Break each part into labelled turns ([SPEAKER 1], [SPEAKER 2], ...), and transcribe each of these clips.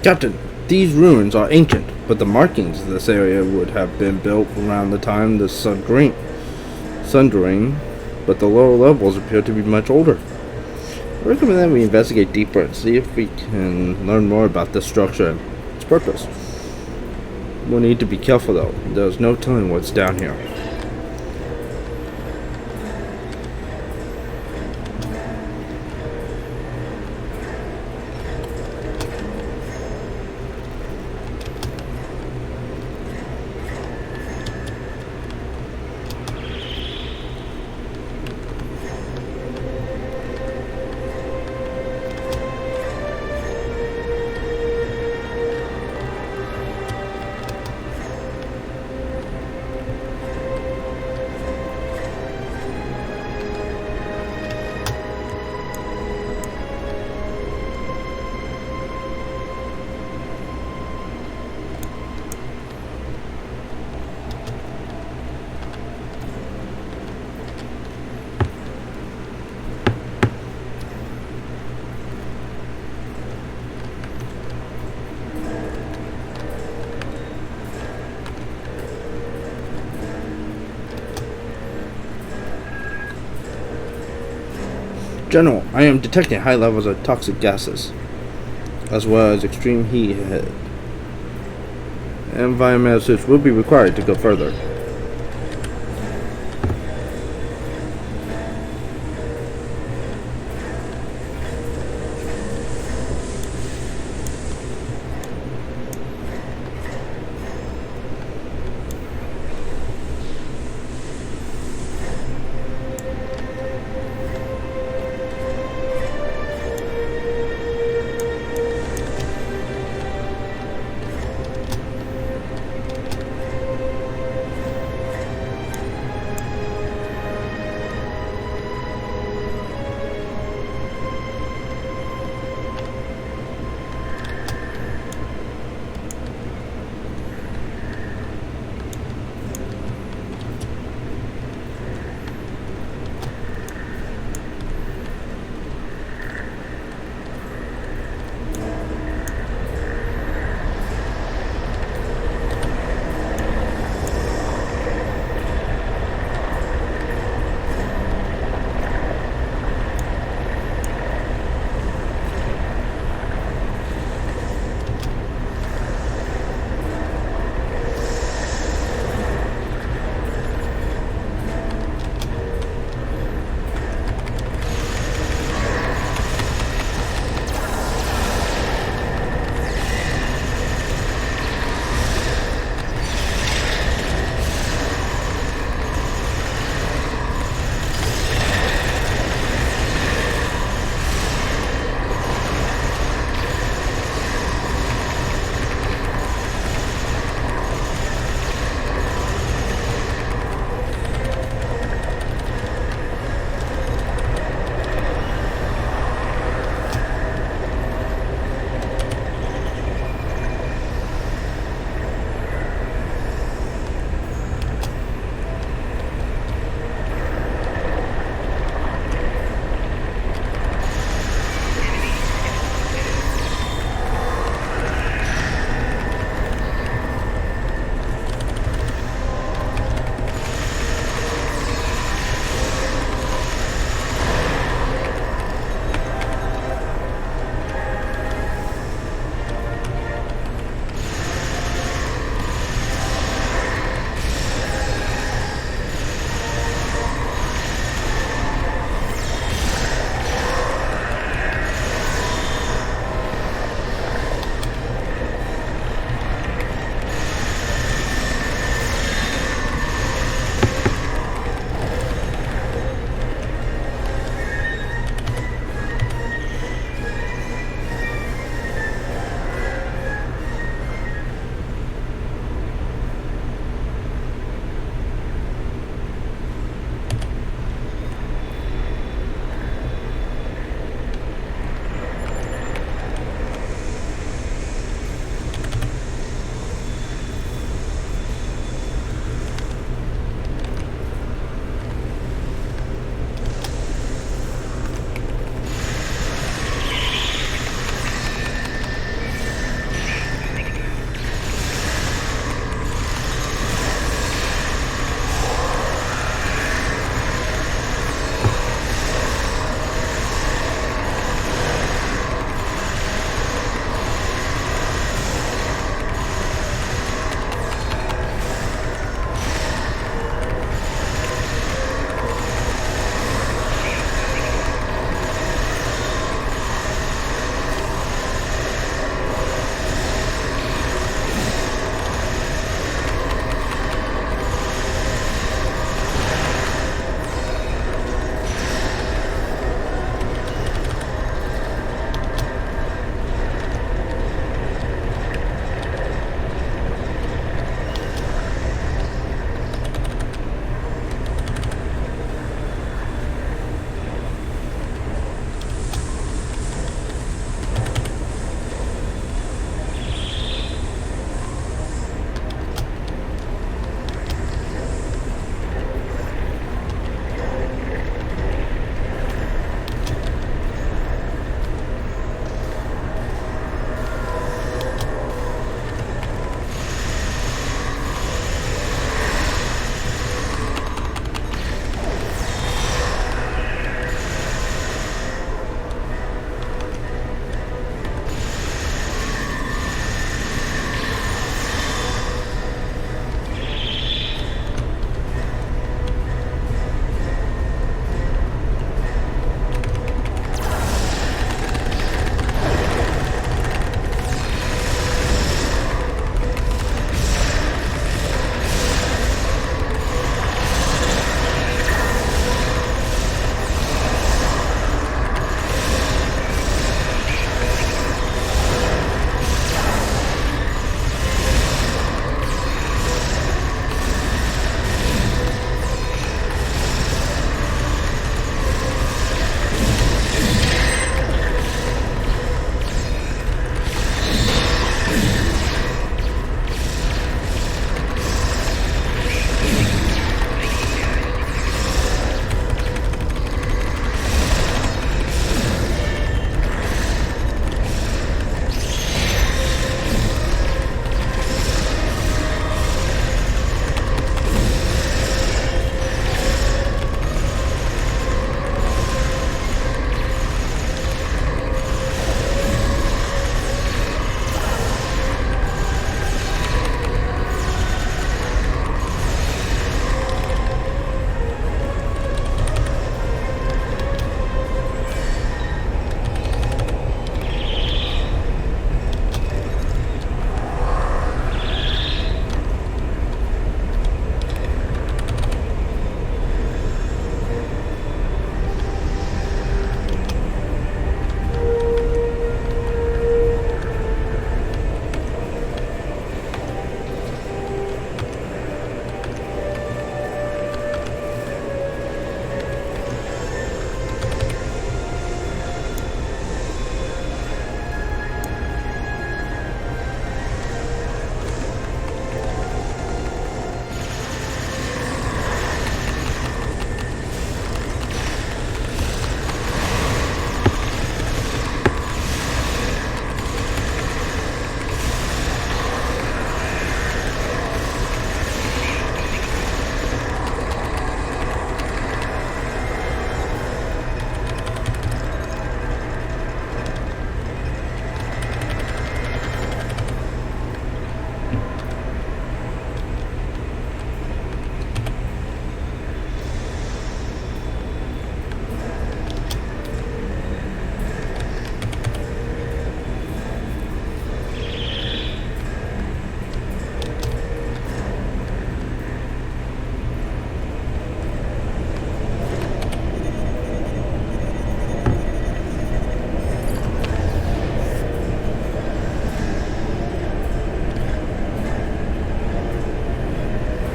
[SPEAKER 1] Captain, these ruins are ancient, but the markings of this area would have been built around the time of the Sundering, but the lower levels appear to be much older. I recommend that we investigate deeper and see if we can learn more about this structure and its purpose. We'll need to be careful though. There's no telling what's down here. General, I am detecting high levels of toxic gases, as well as extreme heat ahead. Environmental suits will be required to go further.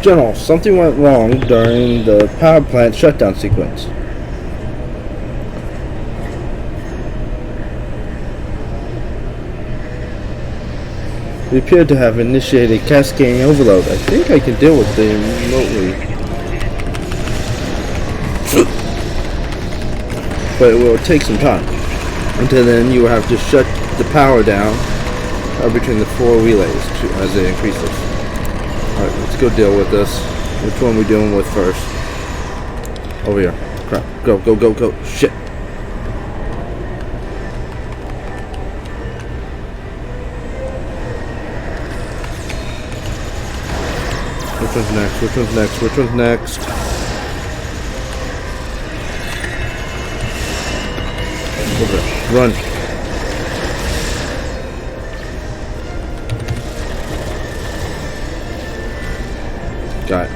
[SPEAKER 1] General, something went wrong during the power plant shutdown sequence. We appear to have initiated cascading overload. I think I can deal with it remotely. But it will take some time. Until then, you will have to shut the power down between the 4 relays as it increases. Alright, let's go deal with this. Which one are we dealing with first? Over here. Crap. Go, go, go, go. Shit. Which one's next? Which one's next? Which one's next? Over there. Run. Got it.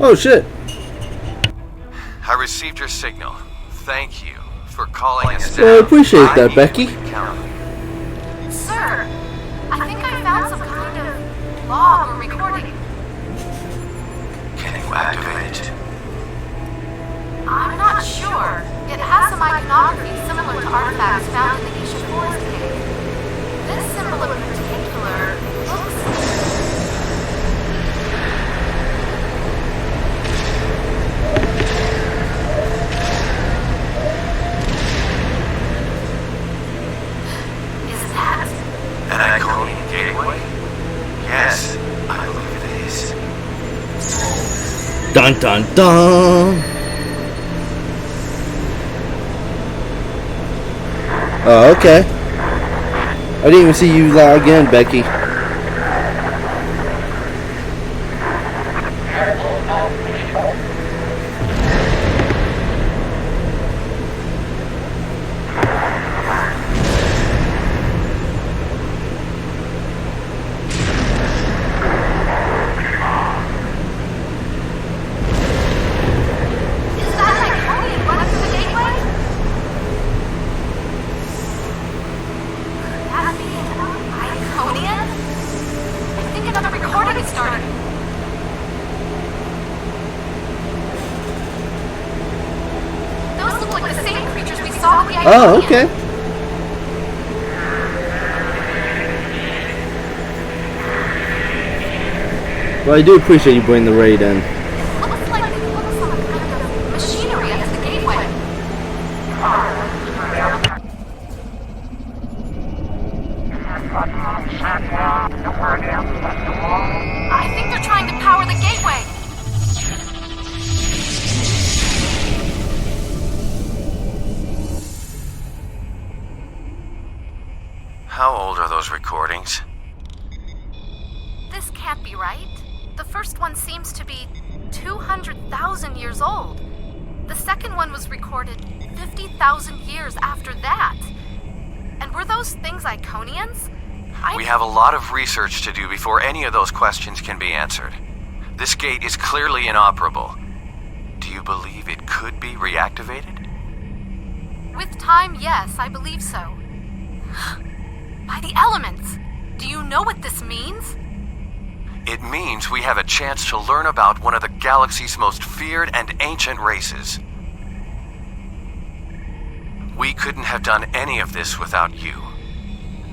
[SPEAKER 1] Oh shit.
[SPEAKER 2] I received your signal. Thank you for calling us
[SPEAKER 1] Well, I
[SPEAKER 2] down.
[SPEAKER 1] appreciate that,
[SPEAKER 2] need
[SPEAKER 1] Becky.
[SPEAKER 2] you to count on me.
[SPEAKER 3] Sir, I think I found some kind of log or recording.
[SPEAKER 2] Can you activate it?
[SPEAKER 3] I'm not sure. It has some iconography similar to artifacts found in the Isha Forest cave. This symbol in particular looks... Is that...
[SPEAKER 2] An Iconian gateway? Yes, I believe it is.
[SPEAKER 1] Dun dun dun. Oh, okay. I didn't even see you log in, Becky.
[SPEAKER 3] Is that an Iconian running through the gateway? That being Iconian? I think another recording is starting. Those look like the same creatures we saw with the Iconian.
[SPEAKER 1] Oh, okay. Well, I do appreciate you bringing the raid in.
[SPEAKER 3] Looks like they put some kind of machinery at the gateway. I think they're trying to power the gateway.
[SPEAKER 2] How old are those recordings?
[SPEAKER 3] This can't be right. The first one seems to be 200,000 years old. The second one was recorded 50,000 years after that. And were those things Iconians?
[SPEAKER 2] We have a lot of research to do before any of those questions can be answered. This gate is clearly inoperable. Do you believe it could be reactivated?
[SPEAKER 3] With time, yes, I believe so. By the elements! Do you know what this means?
[SPEAKER 2] It means we have a chance to learn about one of the galaxy's most feared and ancient races. We couldn't have done any of this without you.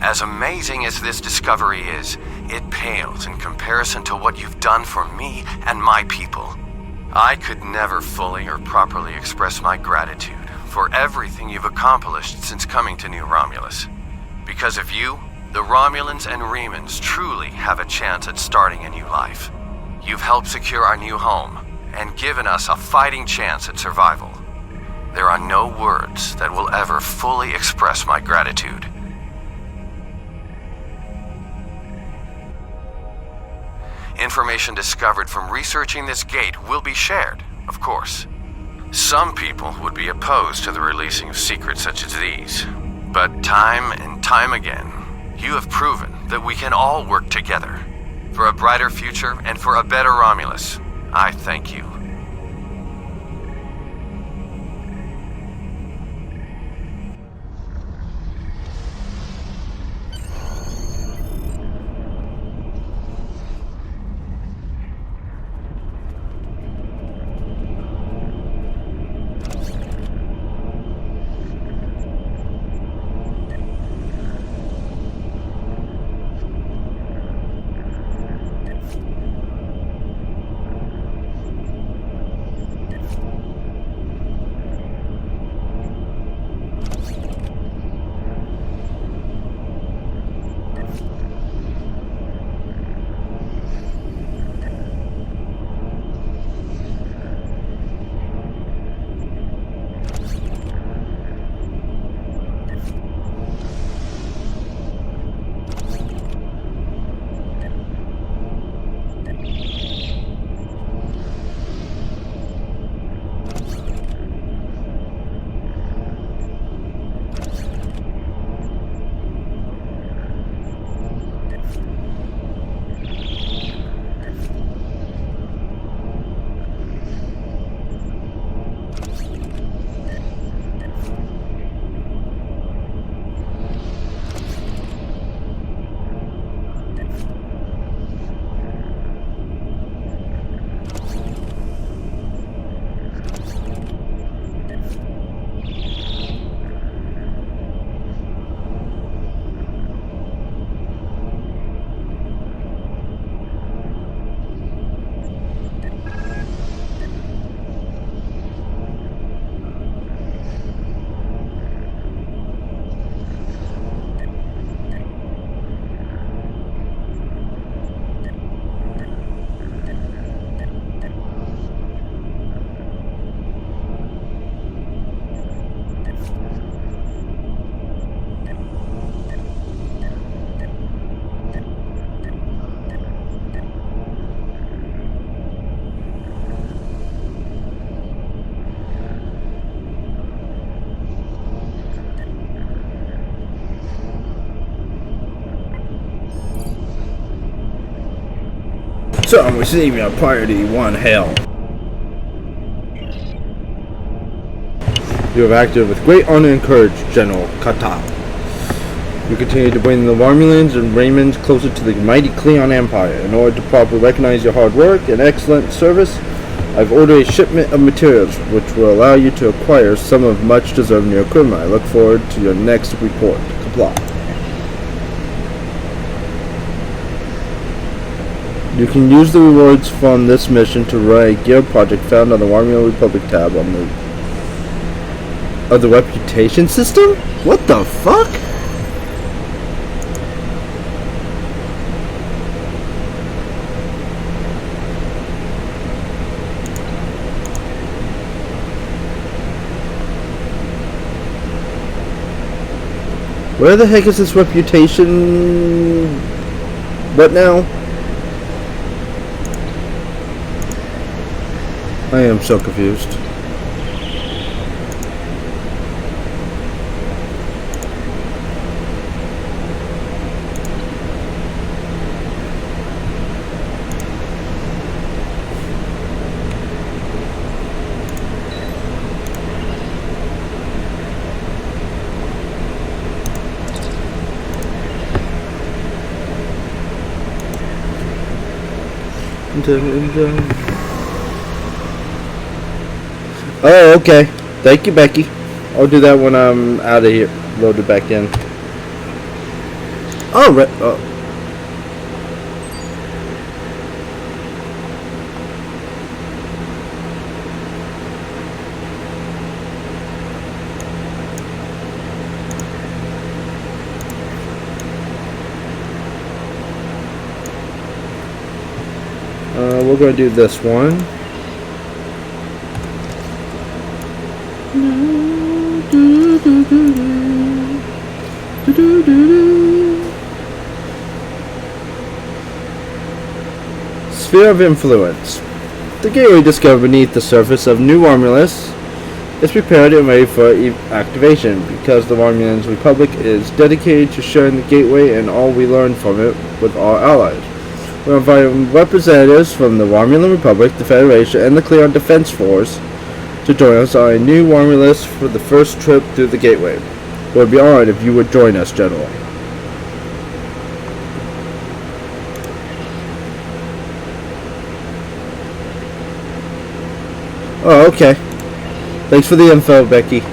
[SPEAKER 2] As amazing as this discovery is, it pales in comparison to what you've done for me and my people. I could never fully or properly express my gratitude for everything you've accomplished since coming to New Romulus. Because of you, the Romulans and Remans truly have a chance at starting a new life. You've helped secure our new home and given us a fighting chance at survival. There are no words that will ever fully express my gratitude. Information discovered from researching this gate will be shared, of course. Some people would be opposed to the releasing of secrets such as these, but time and time again, you have proven that we can all work together for a brighter future and for a better Romulus. I thank you.
[SPEAKER 1] So I'm receiving a priority 1 hail. You have acted with great honor and courage, General Kata. You continue to bring the Romulans and Raymans closer to the mighty Cleon Empire. In order to properly recognize your hard work and excellent service, I've ordered a shipment of materials which will allow you to acquire some of much deserved new equipment. I look forward to your next report. Comply. You can use the rewards from this mission to run a gear project found on the Romulan Republic tab on the reputation system? What the fuck? Where the heck is this reputation? What now? I am so confused. Oh, okay. Thank you, Becky. I'll do that when I'm out of here. Loaded back in. Oh, right. Oh. We're going to do this one. Sphere of Influence. The gateway discovered beneath the surface of New Romulus is prepared and ready for activation because the Romulan Republic is dedicated to sharing the gateway and all we learn from it with our allies. We're inviting representatives from the Romulan Republic, the Federation, and the Cleon Defense Force to join us on a new Romulus for the first trip through the gateway. It would be honored if you would join us, General. Oh, okay. Thanks for the info, Becky.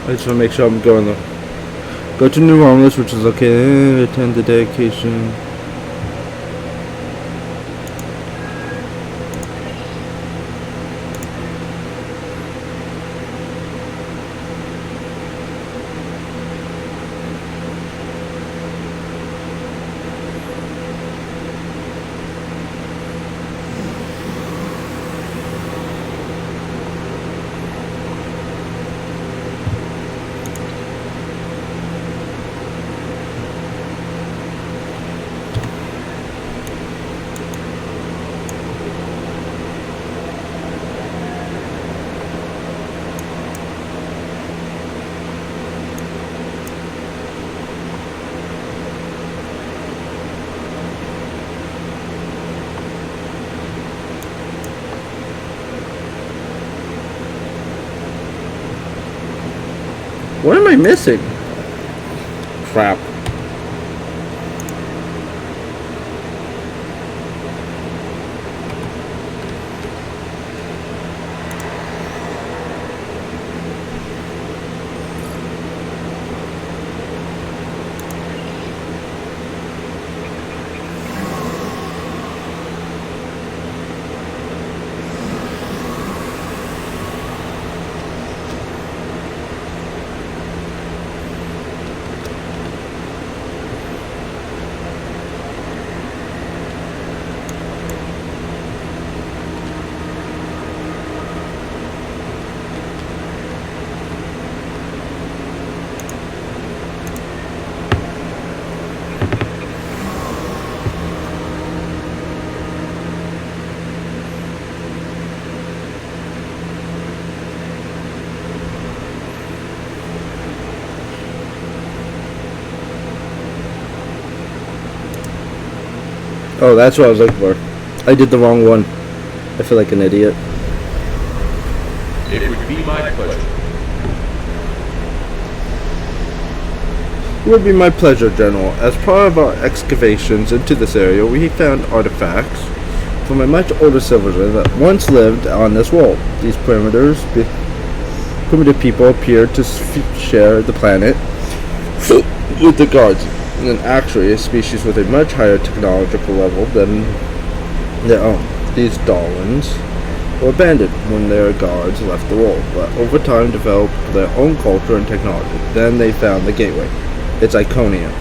[SPEAKER 1] I just want to make sure I'm going there. Go to New Romulus, which is okay. Attend the dedication. What am I missing? Crap. Oh, that's what I was looking for. I did the wrong one. I feel like an idiot.
[SPEAKER 4] It would be my pleasure.
[SPEAKER 1] It would be my pleasure, General. As part of our excavations into this area, we found artifacts from a much older civilization that once lived on this world. These primitive people appear to share the planet with the guards, and actually a species with a much higher technological level than their own. These Darwins were abandoned when their guards left the world, but over time developed their own culture and technology. Then they found the gateway. It's Iconium.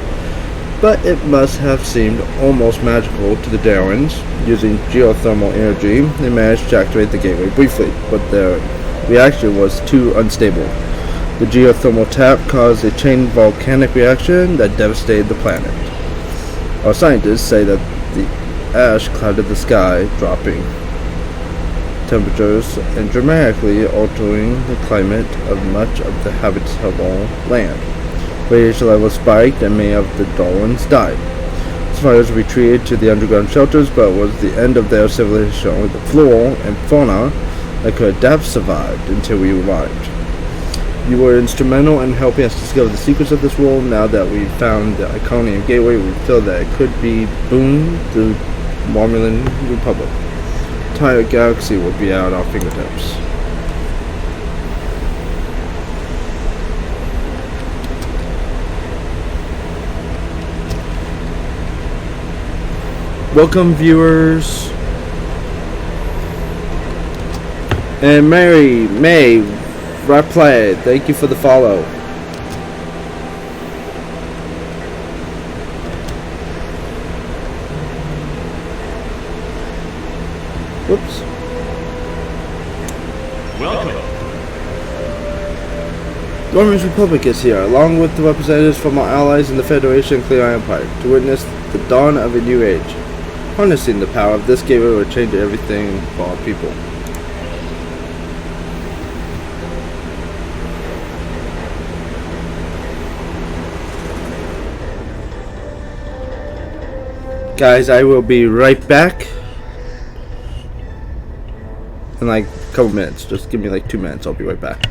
[SPEAKER 1] But it must have seemed almost magical to the Darwins. Using geothermal energy, they managed to activate the gateway briefly, but their reaction was too unstable. The geothermal tap caused a chain volcanic reaction that devastated the planet. Our scientists say that the ash clouded the sky, dropping temperatures and dramatically altering the climate of much of the habitable land. Radiation levels spiked and many of the Darwins died. Spiders retreated to the underground shelters, but it was the end of their civilization. Only the flora and fauna that could adapt survived until we arrived. You were instrumental in helping us discover the secrets of this world. Now that we've found the Iconium Gateway, we feel that it could be boon the Romulan Republic. The entire galaxy will be at our fingertips. Welcome, viewers. And May Replay, thank you for the follow. Whoops.
[SPEAKER 4] Welcome.
[SPEAKER 1] The Romulan Republic is here, along with the representatives from our allies in the Federation and Clear Empire, to witness the dawn of a new age. Harnessing the power of this gateway will change everything for our people. Guys, I will be right back in like a couple minutes. Just give me like 2 minutes. I'll be right back.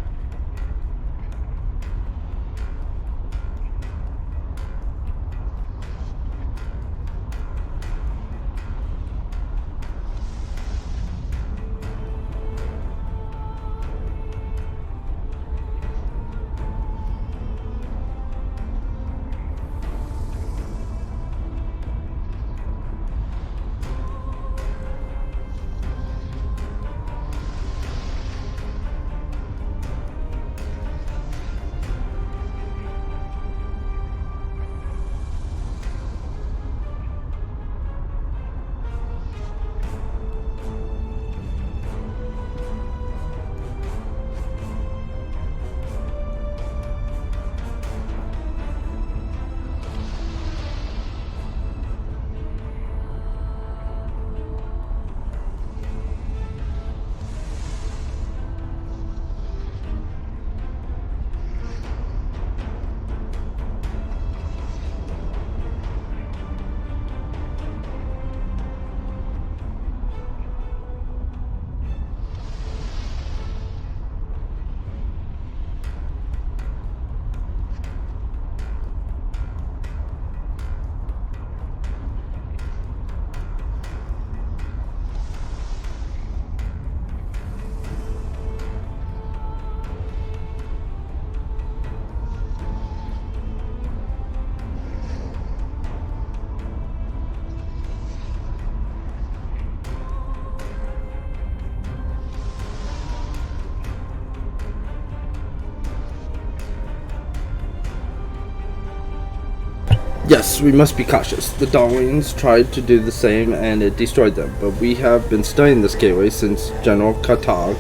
[SPEAKER 1] Yes, we must be cautious. The Darwins tried to do the same and it destroyed them, but we have been studying this gateway since General Katag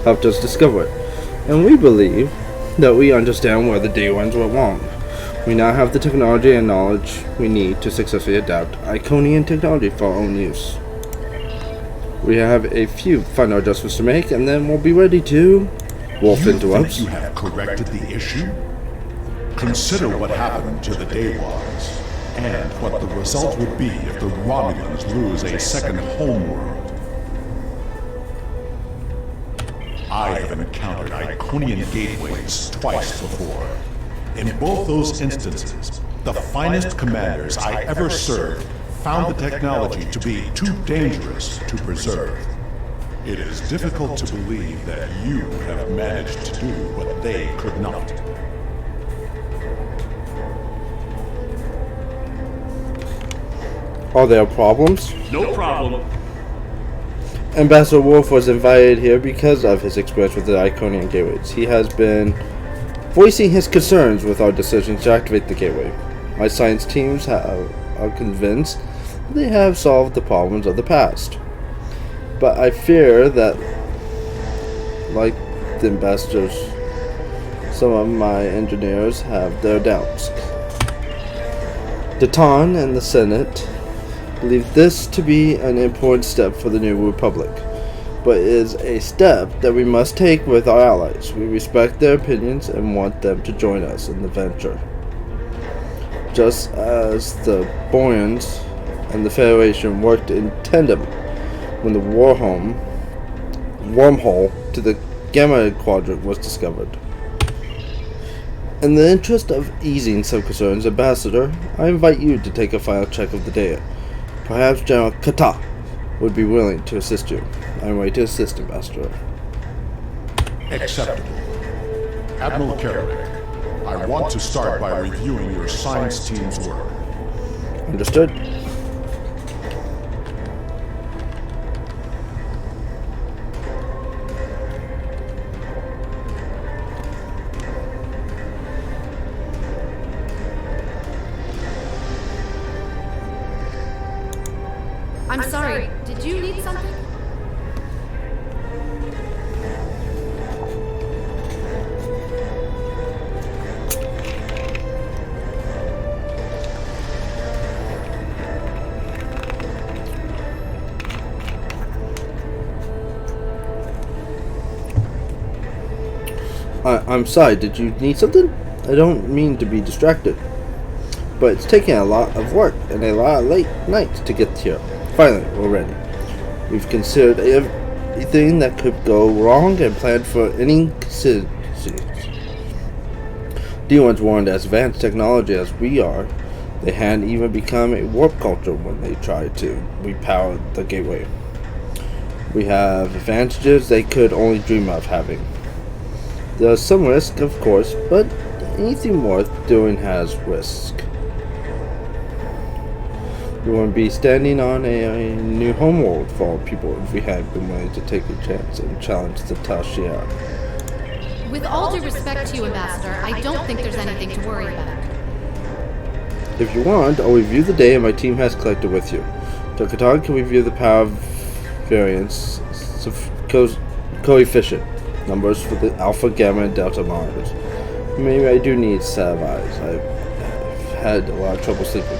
[SPEAKER 1] helped us discover it, and we believe that we understand where the D1s went wrong. We now have the technology and knowledge we need to successfully adapt Iconian technology for our own use. We have a few final adjustments to make, and then we'll be ready to... Wolf interrupts.
[SPEAKER 4] You have corrected the issue? Consider what happened to the Daywalkers, and what the result would be if the Romulans lose a second homeworld. I have encountered Iconian gateways twice before. In both those instances, the finest commanders I ever served found the technology to be too dangerous to preserve. It is difficult to believe that you have managed to do what they could not.
[SPEAKER 1] Are there problems?
[SPEAKER 5] No problem.
[SPEAKER 1] Ambassador Wolf was invited here because of his experience with the Iconian gateways. He has been voicing his concerns with our decision to activate the gateway. My science teams are convinced they have solved the problems of the past. But I fear that, like the ambassadors, some of my engineers have their doubts. Datan and the Senate believe this to be an important step for the new republic, but it is a step that we must take with our allies. We respect their opinions and want them to join us in the venture. Just as the Boyans and the Federation worked in tandem when the wormhole to the Gamma Quadrant was discovered. In the interest of easing some concerns, Ambassador, I invite you to take a final check of the data. Perhaps General Kata would be willing to assist you. I am ready to assist, Ambassador.
[SPEAKER 4] Acceptable. Admiral Karabek, I want to start by reviewing your science team's work.
[SPEAKER 1] Understood.
[SPEAKER 3] I'm sorry, did you need something?
[SPEAKER 1] I'm sorry, did you need something? I don't mean to be distracted, but it's taking a lot of work and a lot of late nights to get here. Finally, we're ready. We've considered everything that could go wrong and planned for any contingencies. D1s weren't as advanced technology as we are. They hadn't even become a warp culture when they tried to repower the gateway. We have advantages they could only dream of having. There's some risk, of course, but anything worth doing has risk. We wouldn't be standing on a new homeworld for our people if we had been willing to take a chance and challenge the Tal Shiar.
[SPEAKER 6] With all due respect to you, Ambassador, I don't think there's anything to worry about.
[SPEAKER 1] If you want, I'll review the data my team has collected with you. Dr. Todd can review the power variance coefficient numbers for the alpha, gamma, and delta monitors. Maybe I do need a set of eyes. I've had a lot of trouble sleeping.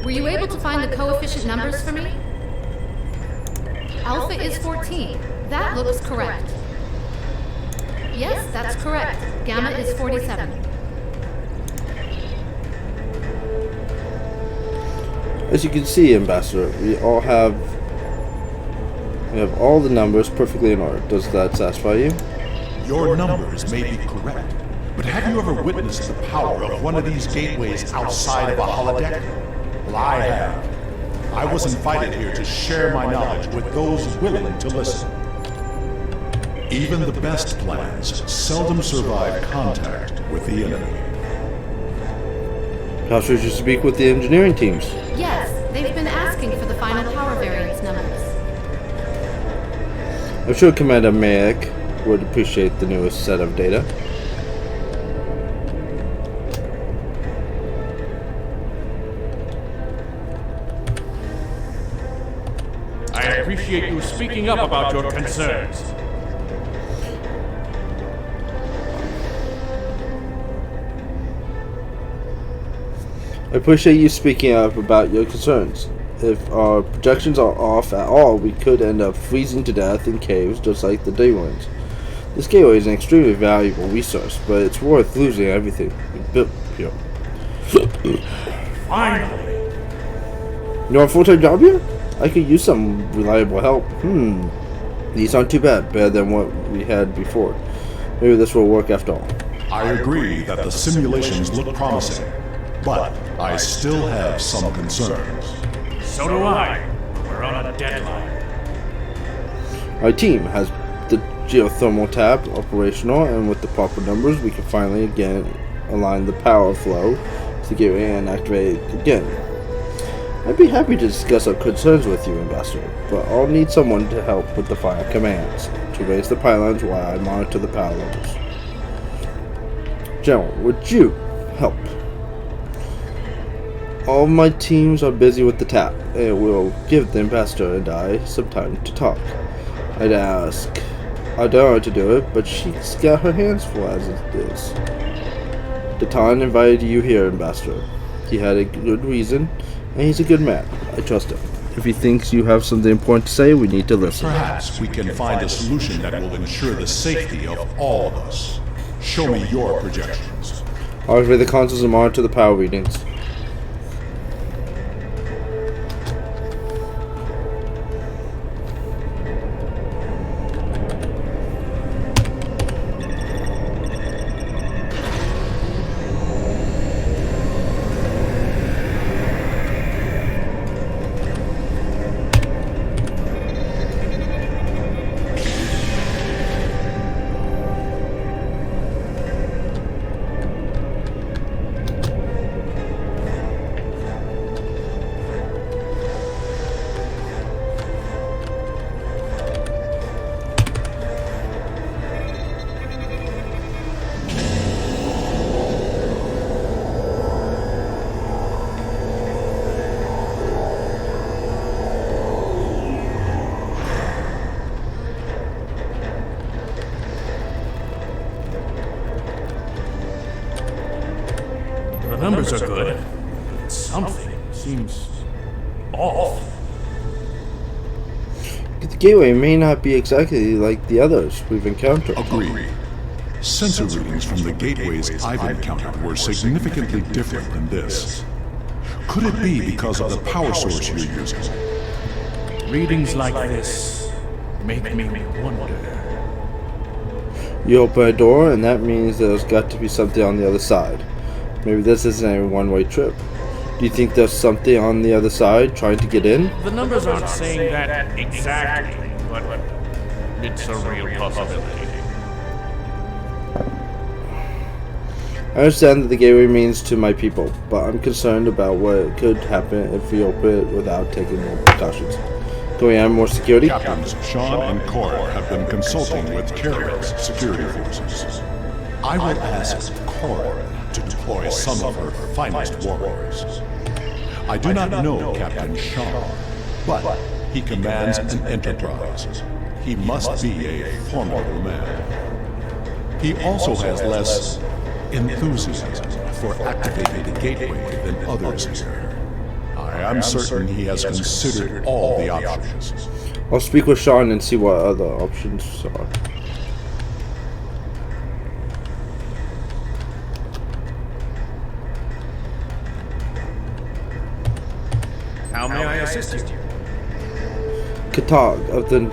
[SPEAKER 6] Were you able to find the coefficient numbers for me? Alpha is 14. That looks correct. Yes, that's correct. Gamma is 47.
[SPEAKER 1] As you can see, Ambassador, we have all the numbers perfectly in order. Does that satisfy you?
[SPEAKER 4] Your numbers may be correct, but have you ever witnessed the power of one of these gateways outside of a holodeck? Well, I have. I was invited here to share my knowledge with those willing to listen. Even the best plans seldom survive contact with the enemy.
[SPEAKER 1] Perhaps we should speak with the engineering teams.
[SPEAKER 6] Yes, they've been asking for the final power variance numbers.
[SPEAKER 1] I'm sure Commander Mayek would appreciate the newest set of data.
[SPEAKER 5] I appreciate you speaking up about your concerns.
[SPEAKER 1] I appreciate you speaking up about your concerns. If our projections are off at all, we could end up freezing to death in caves just like the day ones. This gateway is an extremely valuable resource, but it's worth losing everything we built here.
[SPEAKER 5] Finally!
[SPEAKER 1] You want a full-time job here? I could use some reliable help. These aren't too bad. Better than what we had before. Maybe this will work after all.
[SPEAKER 4] I agree that the simulations look promising, but I still have some concerns.
[SPEAKER 5] So do I. We're on a deadline.
[SPEAKER 1] Our team has the geothermal tap operational, and with the proper numbers, we can finally again align the power flow to the gateway and activate it again. I'd be happy to discuss our concerns with you, Ambassador, but I'll need someone to help with the fire commands to raise the pylons while I monitor the power levels. General, would you help? All my teams are busy with the tap, and it will give the Ambassador and I some time to talk. I'd ask Adara to do it, but she's got her hands full as it is. Datan invited you here, Ambassador. He had a good reason, and he's a good man. I trust him. If he thinks you have something important to say, we need to listen.
[SPEAKER 4] Perhaps we can find a solution that will ensure the safety of all of us. Show me your projections.
[SPEAKER 1] I'll activate the consoles and monitor the power readings.
[SPEAKER 5] The numbers are good. Something seems off.
[SPEAKER 1] The gateway may not be exactly like the others we've encountered.
[SPEAKER 4] Agreed. Sensor readings from the gateways I've encountered were significantly different than this. Could it be because of the power source you're using?
[SPEAKER 5] Readings like this make me wonder.
[SPEAKER 1] You open a door, and that means there's got to be something on the other side. Maybe this isn't a one-way trip. Do you think there's something on the other side trying to get in?
[SPEAKER 5] The numbers aren't saying that exactly, but it's a real possibility.
[SPEAKER 1] I understand that the gateway means to my people, but I'm concerned about what could happen if we open it without taking more precautions. Can we add more security?
[SPEAKER 4] Captains Sean and Cor have been consulting with Carrick's security forces. I will ask Cor to deploy some of her finest warriors. I do not know Captain Sean, but he commands an enterprise. He must be a formidable man. He also has less enthusiasm for activating the gateway than others here. I am certain he has considered all the options.
[SPEAKER 1] I'll speak with Sean and see what other options are.
[SPEAKER 5] How may I assist you?
[SPEAKER 1] Katag of the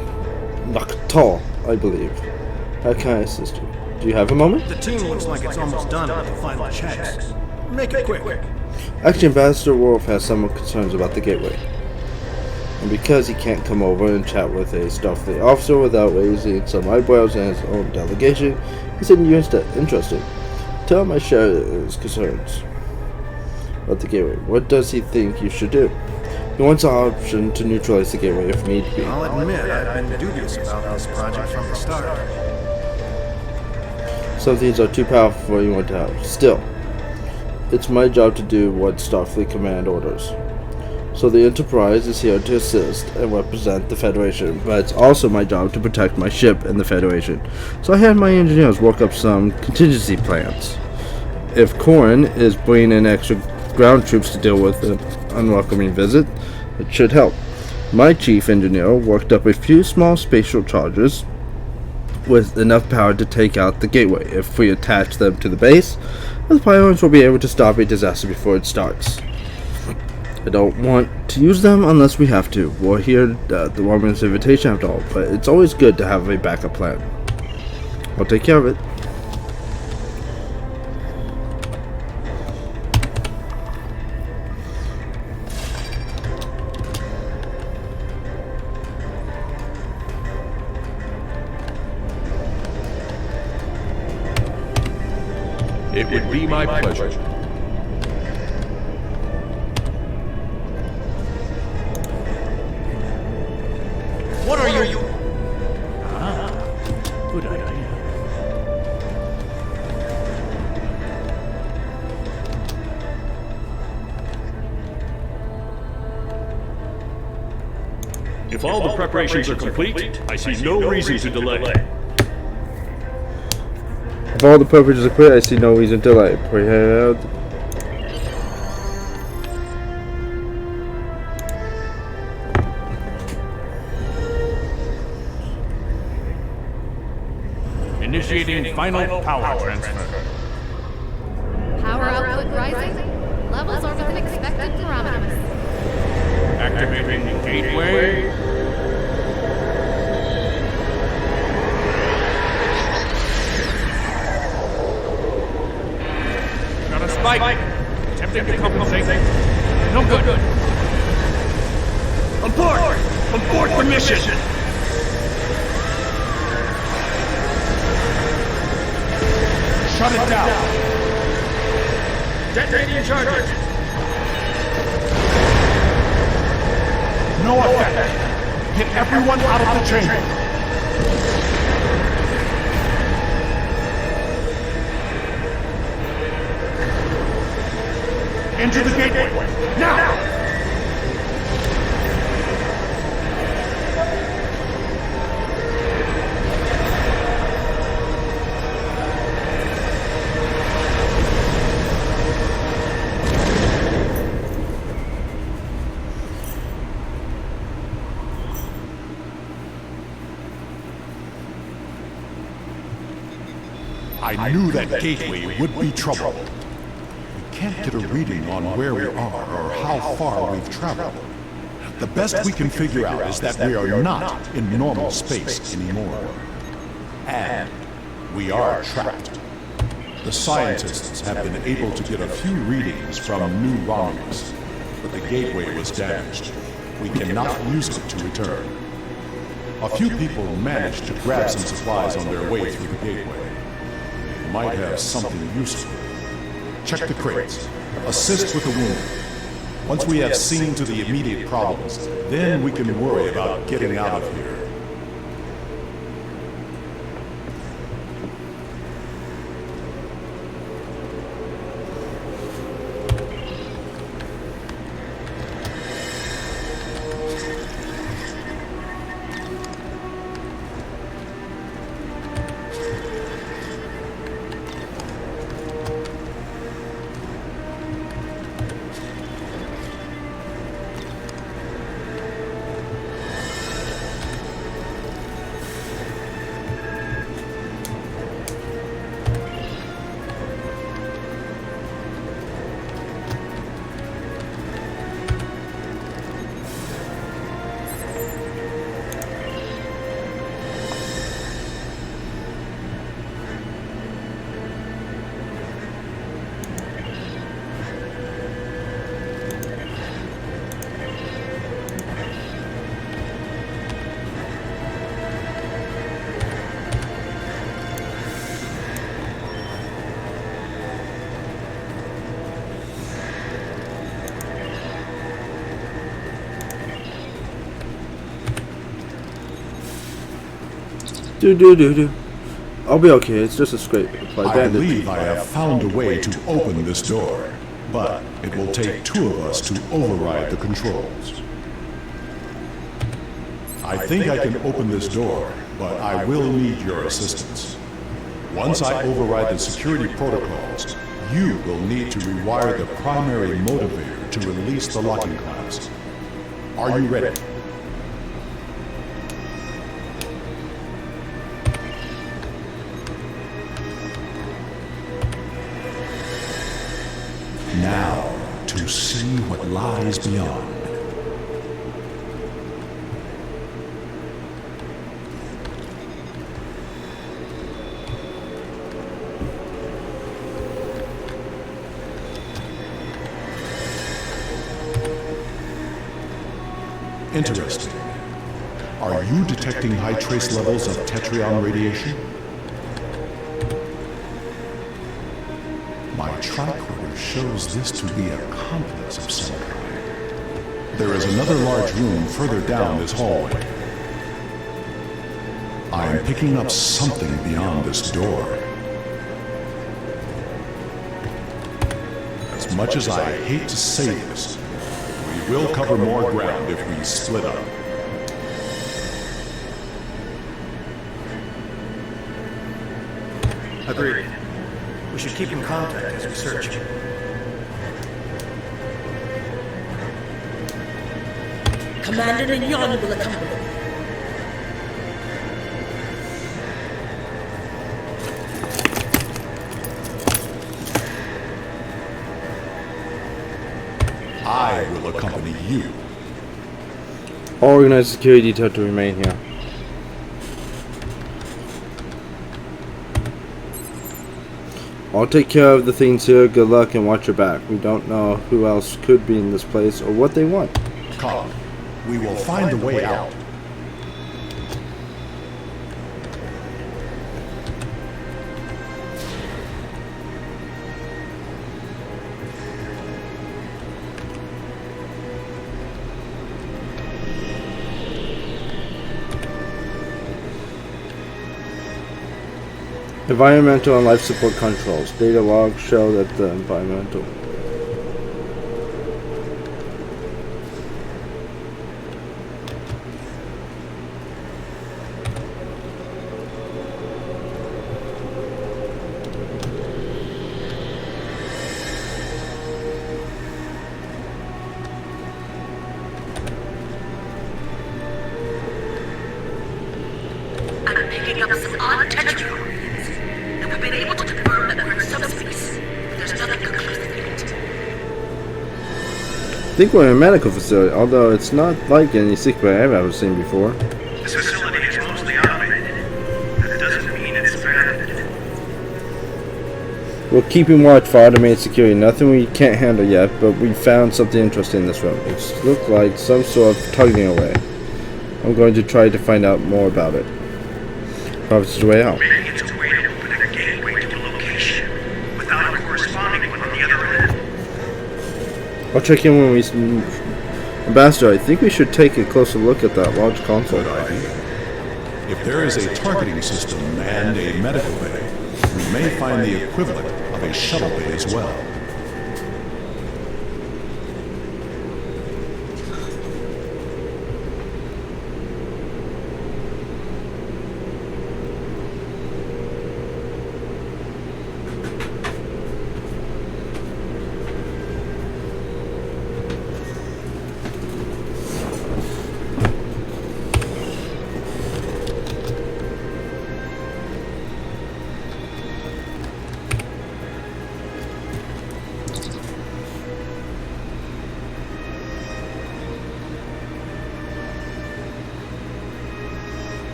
[SPEAKER 1] Naktal, I believe. How can I assist you? Do you have a moment?
[SPEAKER 7] The team looks like it's almost done with the final checks. Make it quick.
[SPEAKER 1] Actually, Ambassador Wolf has some concerns about the gateway. And because he can't come over and chat with a Starfleet officer without raising some eyebrows in his own delegation, he said you're interested. Tell him I share his concerns about the gateway. What does he think you should do? He wants an option to neutralize the gateway if need be.
[SPEAKER 7] I'll admit, I've been dubious about this project from the start.
[SPEAKER 1] Some things are too powerful for anyone to have. Still, it's my job to do what Starfleet Command orders. So the Enterprise is here to assist and represent the Federation, but it's also my job to protect my ship and the Federation. So I had my engineers work up some contingency plans. If Corrin is bringing in extra ground troops to deal with an unwelcoming visit, it should help. My chief engineer worked up a few small spatial charges with enough power to take out the gateway. If we attach them to the base, the pilots will be able to stop a disaster before it starts. I don't want to use them unless we have to. We're here at the Woman's invitation after all, but it's always good to have a backup plan. I'll take care of it.
[SPEAKER 5] It would be my pleasure.
[SPEAKER 7] What are you? Good idea.
[SPEAKER 5] If all the preparations are complete, I see no reason to delay.
[SPEAKER 1] If all the preparations are clear, I see no reason to delay. Prepared.
[SPEAKER 5] Initiating final power transfer.
[SPEAKER 6] Power output rising. Levels are within expected parameters.
[SPEAKER 5] Activating gateway. Got a spike. Attempting to compensate. No good. Abort the mission.
[SPEAKER 4] Shut it down.
[SPEAKER 5] Detonating charges.
[SPEAKER 4] No effect. Get everyone out of the chamber. Enter the gateway. Now! I knew that gateway would be trouble. We can't get a reading on where we are or how far we've traveled. The best we can figure out is that we are not in normal space anymore. And we are trapped. The scientists have been able to get a few readings from New Romulus, but the gateway was damaged. We cannot use it to return. A few people managed to grab some supplies on their way through the gateway. Might have something useful. Check the crates. Assist with the wounded. Once we have seen to the immediate problems, then we can worry about getting out of here.
[SPEAKER 1] Do. I'll be okay. It's just a scrape.
[SPEAKER 4] I believe I have found a way to open this door, but it will take two of us to override the controls. I think I can open this door, but I will need your assistance. Once I override the security protocols, you will need to rewire the primary motivator to release the locking clamps. Are you ready? Now, to see what lies beyond. Interesting. Are you detecting high trace levels of Tetrion radiation? My tricorder shows this to be a complex of some kind. There is another large room further down this hallway. I am picking up something beyond this door. As much as I hate to say this, we will cover more ground if we split up.
[SPEAKER 7] Agreed. We should keep in contact as we search.
[SPEAKER 8] Commander Nyon will accompany.
[SPEAKER 4] I will accompany you.
[SPEAKER 1] All organized security detail to remain here. I'll take care of the things here. Good luck and watch your back. We don't know who else could be in this place or what they want.
[SPEAKER 4] Come. We will find a way out.
[SPEAKER 1] Environmental and life support controls. Data logs show that the environmental.
[SPEAKER 8] I'm picking up some odd Tetrion. And we've been able to confirm that we're in subspace. There's nothing conclusive yet.
[SPEAKER 1] I think we're in a medical facility, although it's not like any sick bay I've ever seen before.
[SPEAKER 9] This facility is mostly automated. That doesn't mean it's bad.
[SPEAKER 1] We're keeping watch for automated security. Nothing we can't handle yet, but we found something interesting in this room. It looked like some sort of targeting array. I'm going to try to find out more about it. Perhaps it's a way out.
[SPEAKER 9] Maybe it's a way to open a gateway to a location without a corresponding one on the other end.
[SPEAKER 1] I'll check in when we... Ambassador, I think we should take a closer look at that large console.
[SPEAKER 4] Good idea. If there is a targeting system and a medical bay, we may find the equivalent of a shuttle bay as well.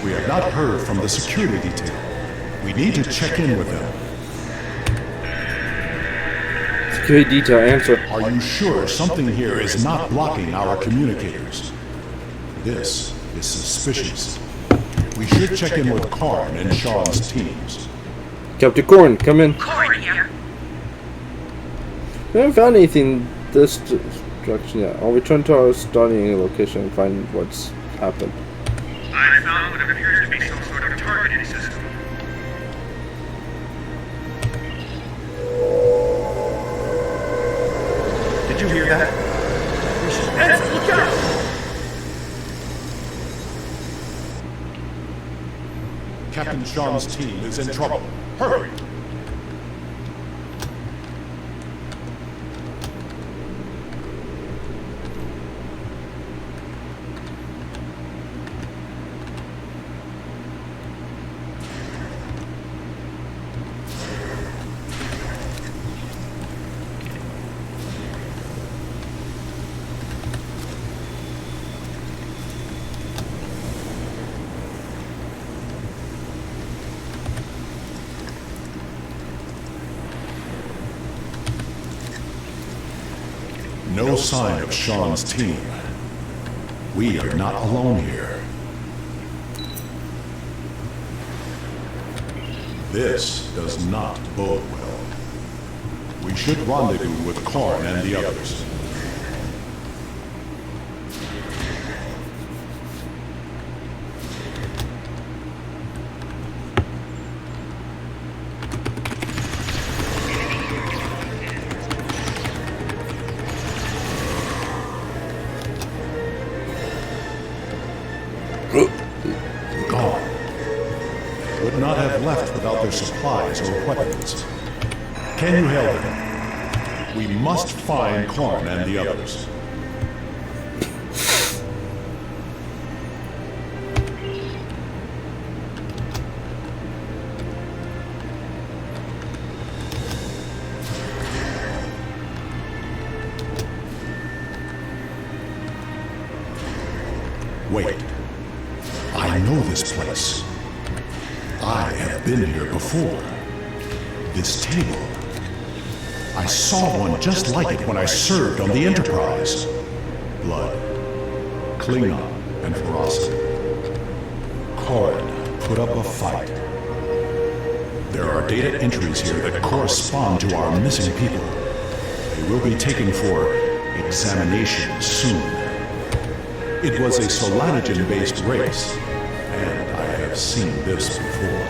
[SPEAKER 4] We have not heard from the security detail. We need to check in with them.
[SPEAKER 1] Security detail answer.
[SPEAKER 4] Are you sure something here is not blocking our communicators? This is suspicious. We should check in with Karn and Sean's teams.
[SPEAKER 1] Captain Korn, come in.
[SPEAKER 8] Corrin here.
[SPEAKER 1] We haven't found anything this direction yet. I'll return to our starting location and find what's happened.
[SPEAKER 9] I found what appears to be some sort of targeting system. Did you hear that? Ed, look out!
[SPEAKER 4] Captain Sean's team is in trouble. Hurry! No sign of Sean's team. We are not alone here. This does not bode well. We should rendezvous with Karn and the others. Gone. Would not have left without their supplies or weapons. Can you hail them? We must find Karn and the others. Wait. I know this place. I have been here before. This table. I saw one just like it when I served on the Enterprise. Blood, Klingon, and ferocity. Karn put up a fight. There are data entries here that correspond to our missing people. They will be taken for examination soon. It was a Solanogen-based race, and I have seen this before.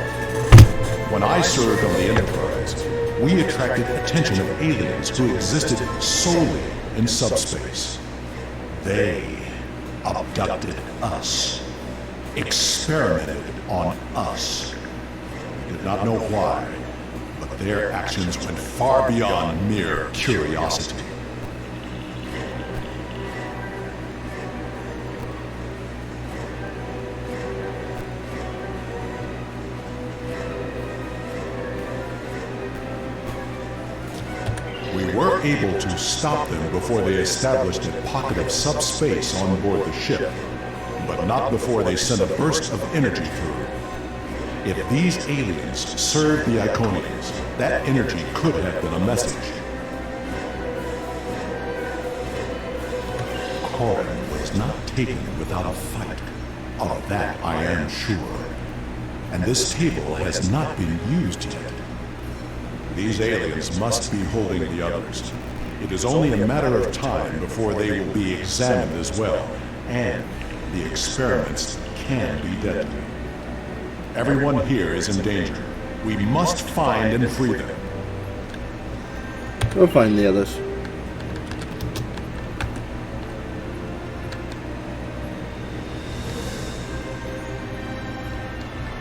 [SPEAKER 4] When I served on the Enterprise, we attracted attention of aliens who existed solely in subspace. They abducted us, experimented on us. We did not know why, but their actions went far beyond mere curiosity. We were able to stop them before they established a pocket of subspace on board the ship, but not before they sent a burst of energy through. If these aliens served the Iconians, that energy could have been a message. Karn was not taken without a fight. Of that I am sure. And this table has not been used yet. These aliens must be holding the others. It is only a matter of time before they will be examined as well, and the experiments can be deadly. Everyone here is in danger. We must find and free them.
[SPEAKER 1] We'll find the others.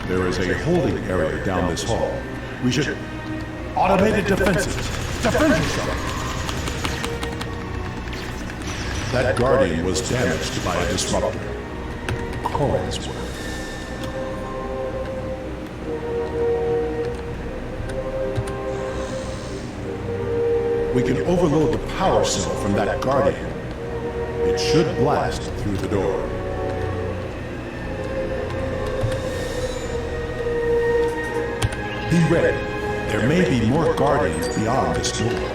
[SPEAKER 4] There is a holding area down this hall. We should... Automated defenses! Defend yourself! That Guardian was damaged by a disruptor. Karn's work. We can overload the power cell from that Guardian. It should blast through the door. Be ready. There may be more Guardians beyond this door.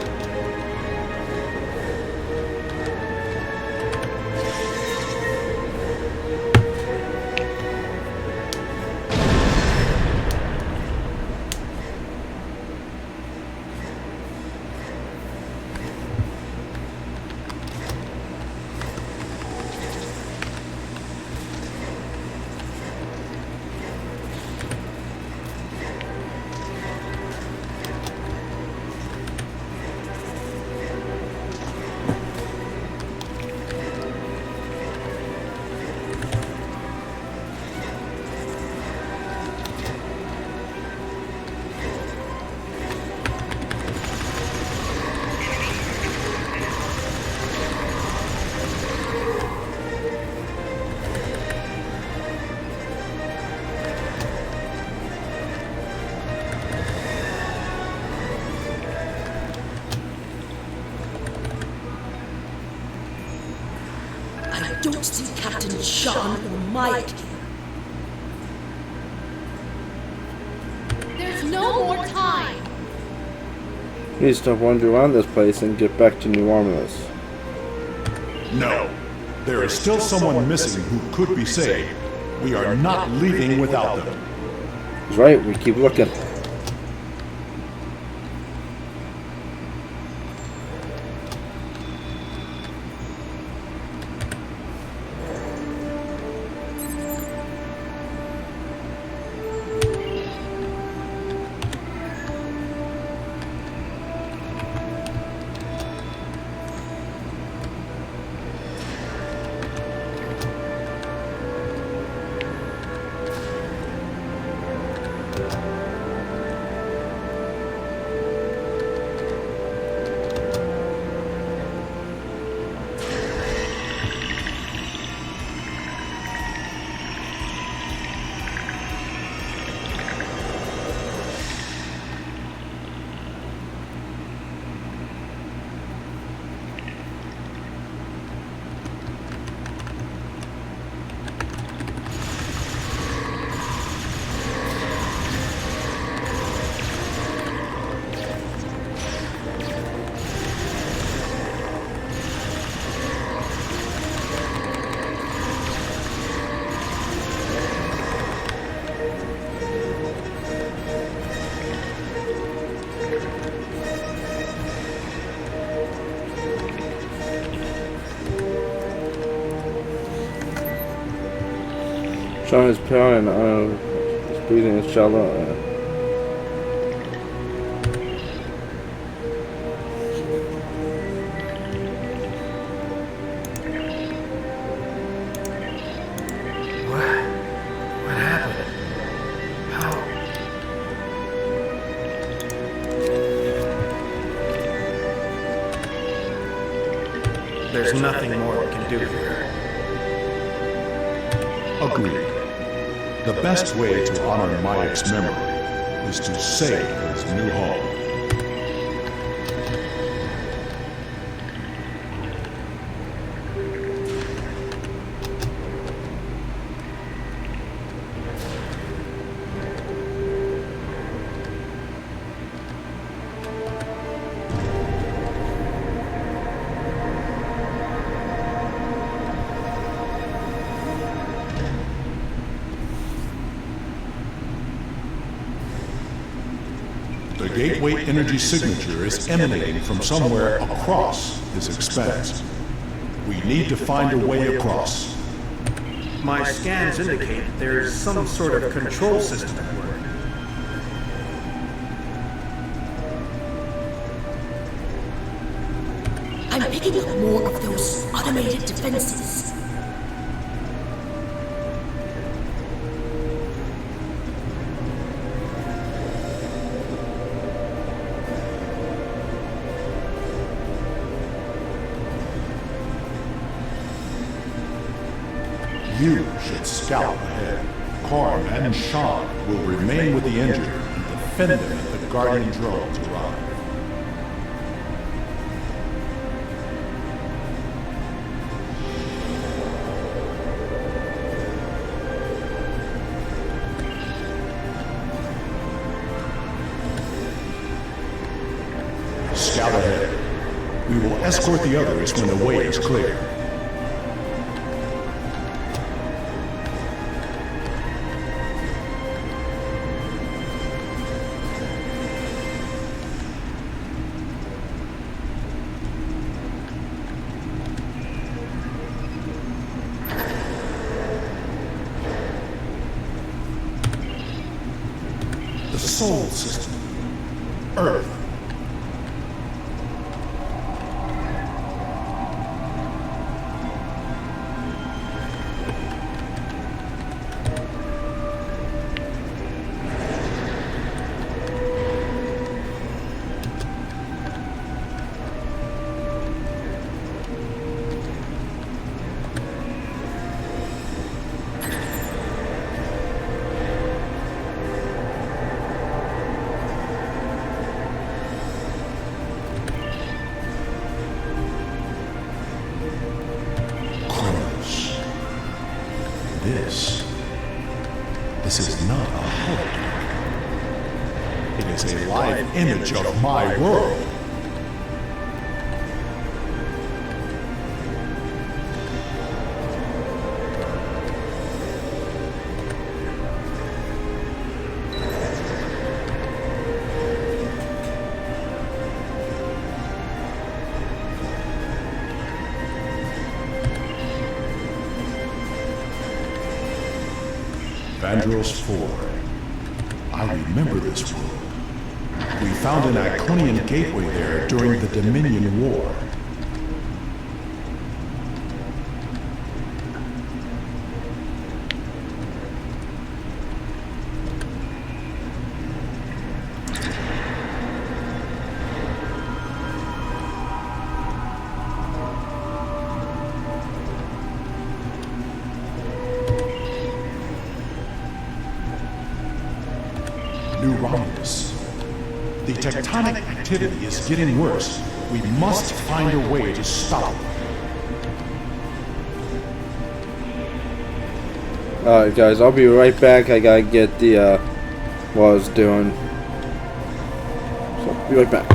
[SPEAKER 8] I don't see Captain Sean or Mike here.
[SPEAKER 6] There's no more time.
[SPEAKER 1] We need to stop wandering around this place and get back to New Romulus.
[SPEAKER 4] No. There is still someone missing who could be saved. We are not leaving without them.
[SPEAKER 1] He's right, we keep looking. Sean is pale and his breathing is shallow.
[SPEAKER 7] What happened? How? There's nothing more we can do here.
[SPEAKER 4] Agreed. The best way to honor Mayek's memory is to save his new home. The Gateway energy signature is emanating from somewhere across his expanse. We need to find a way across.
[SPEAKER 7] My scans indicate there's some sort of control system at work.
[SPEAKER 8] I'm picking up more of those automated defenses.
[SPEAKER 4] You should scout ahead. Karm and Sean will remain with the injured and defend them if the Guardian drones arrive. escort the others when the way is clear. The Sol System. Earth. This is not a hologram. It is a live image of my world. Vandros 4. I remember this world. We found an Iconian gateway there during the Dominion War. New Romulus. The tectonic activity is getting worse. We must find a way to stop it.
[SPEAKER 1] Alright guys, I'll be right back. I gotta get the what I was doing. So, be right back.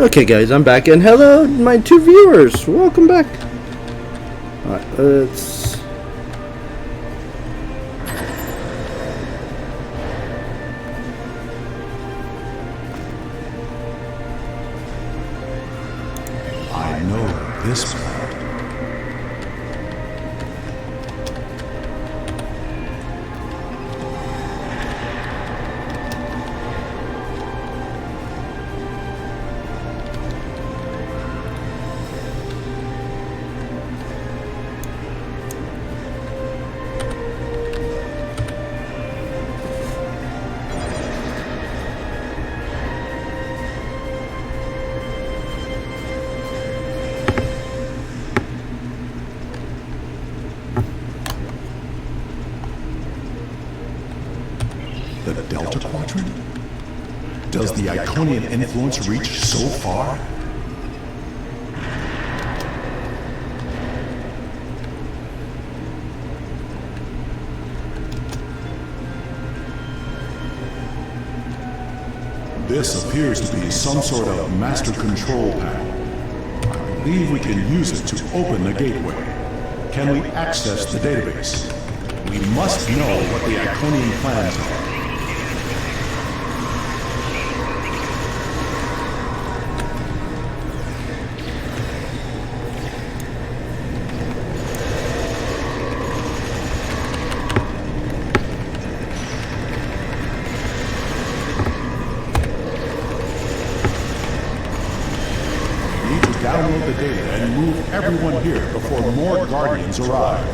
[SPEAKER 1] Okay, guys, I'm back, and hello, my 2 viewers. Welcome back. Alright, let's...
[SPEAKER 4] I know this planet. The Delta Quadrant? Does the Iconian influence reach so far? This appears to be some sort of master control panel. I believe we can use it to open the gateway. Can we access the database? We must know what the Iconian plans are. Download the data and move everyone here before more Guardians arrive.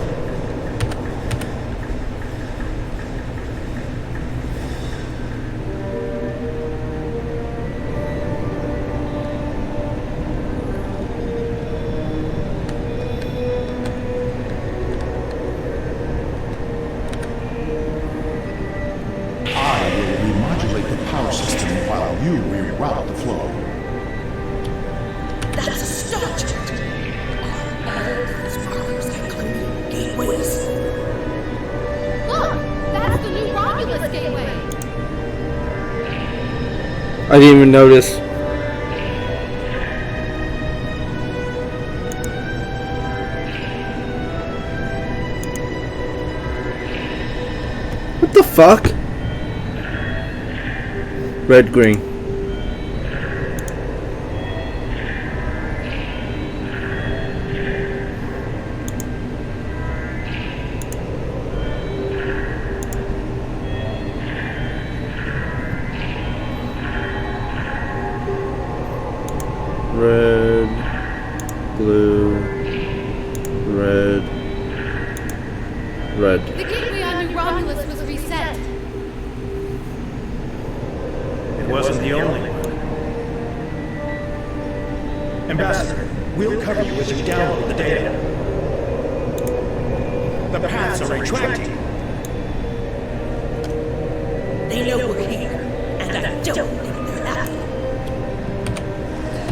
[SPEAKER 4] I will remodulate the power system while you reroute the flow.
[SPEAKER 8] That's a start! Are all those markers Iconian gateways?
[SPEAKER 6] Look! That's the new Romulus gateway!
[SPEAKER 1] I didn't even notice. What the fuck? Red, green. Red, blue, red, red.
[SPEAKER 6] The gateway on New Romulus was reset.
[SPEAKER 7] It wasn't the only one. Ambassador, we'll cover you as you download the data. The paths are retracting.
[SPEAKER 8] They know we're here, and I don't think they're happy.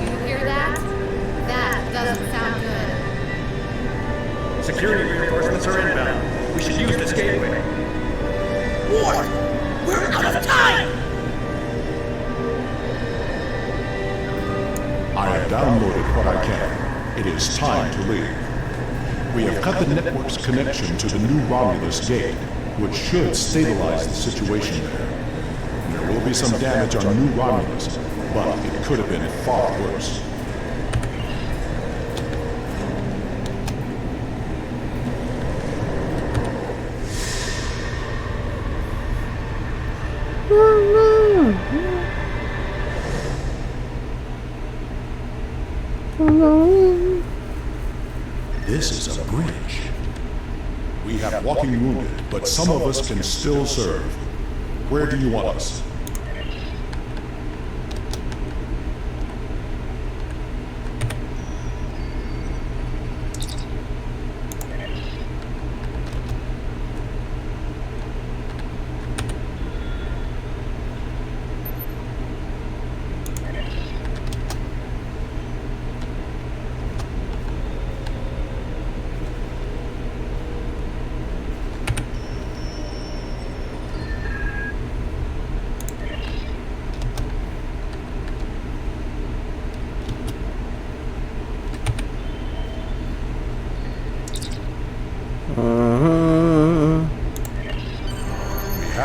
[SPEAKER 6] You hear that? That doesn't sound good.
[SPEAKER 7] Security reinforcements are inbound. We should use this gateway.
[SPEAKER 8] Ward! We're out of time!
[SPEAKER 4] I have downloaded what I can. It is time to leave. We have cut the network's connection to the new Romulus gate, which should stabilize the situation there. There will be some damage on New Romulus, but it could have been far worse. This is a bridge. We have walking wounded, but some of us can still serve. Where do you want us?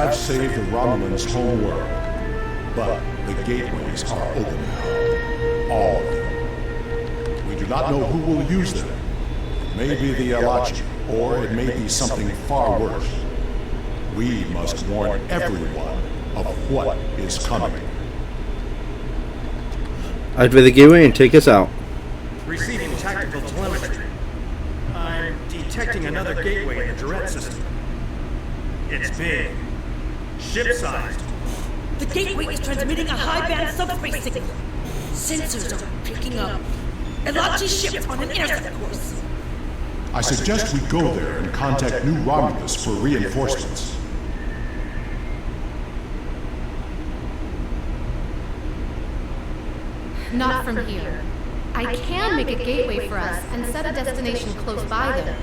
[SPEAKER 4] have saved the Romulans' home world, but the gateways are open now. All of them. We do not know who will use them. It may be the Alachi, or it may be something far worse. We must warn everyone of what is coming.
[SPEAKER 1] Activate the gateway and take us out.
[SPEAKER 7] Receiving tactical telemetry. I'm detecting another gateway in the Durette system. It's big. Ship-sized.
[SPEAKER 8] The gateway is transmitting a high-band subspace signal. Sensors are picking up Elachi ships on an intercept course.
[SPEAKER 4] I suggest we go there and contact New Romulus for reinforcements.
[SPEAKER 6] Not from here. I can make a gateway for us and set a destination close by them.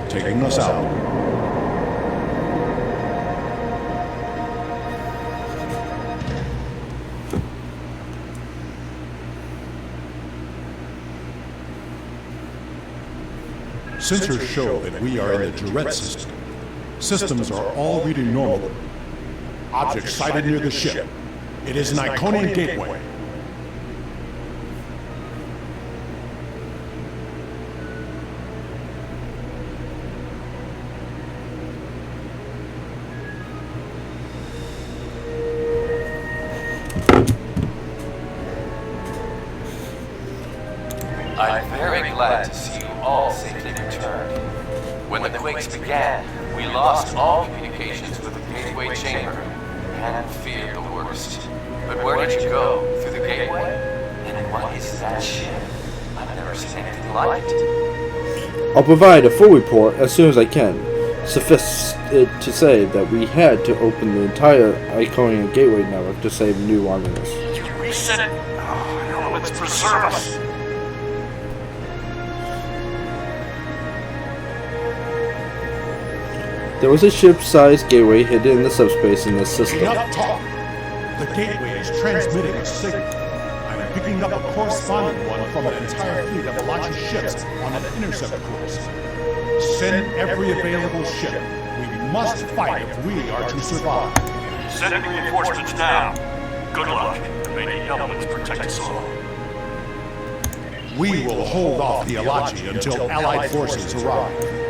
[SPEAKER 4] Taking us out. Sensors show that we are in the Durette system. Systems are all reading normally. Object sighted near the ship. It is an Iconian gateway.
[SPEAKER 2] I'm very glad to see you all safely returned. When the quakes began, we lost all communications with the gateway chamber and feared the worst. But where did you go? Through the gateway? And what is that ship? I've never seen anything like it.
[SPEAKER 1] I'll provide a full report as soon as I can. Suffice it to say that we had to open the entire Iconian gateway network to save New Romulus.
[SPEAKER 9] You reset it. Oh, no, let's preserve us.
[SPEAKER 1] There was a ship-sized gateway hidden in the subspace in this system.
[SPEAKER 4] Enough talk! The gateway is transmitting a signal. I'm picking up a corresponding one from an entire fleet of Elachi ships on an intercept course. Send every available ship. We must fight if we are to survive.
[SPEAKER 9] Sending reinforcements now. Good luck. May the elements protect us all.
[SPEAKER 4] We will hold off the Elachi until Allied forces arrive.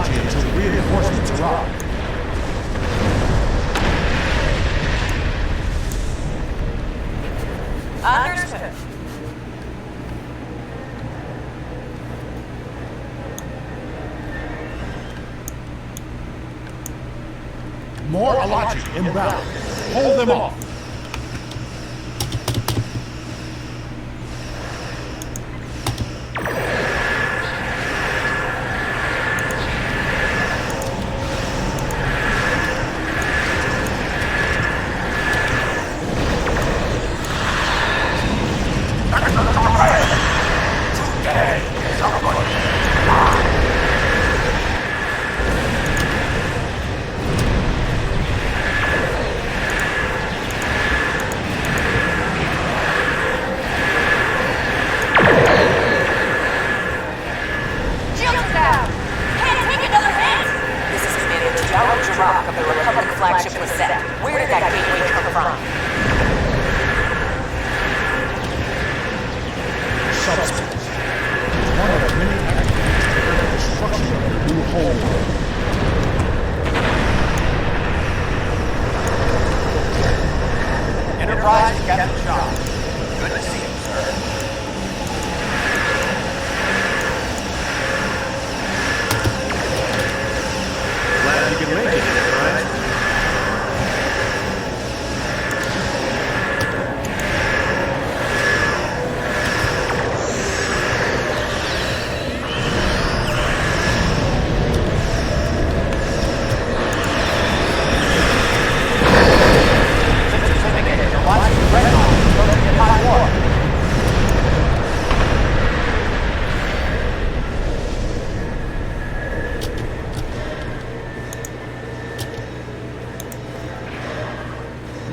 [SPEAKER 4] Alachi until reinforcements arrive.
[SPEAKER 8] Understood.
[SPEAKER 4] More Alachi inbound. Hold them off.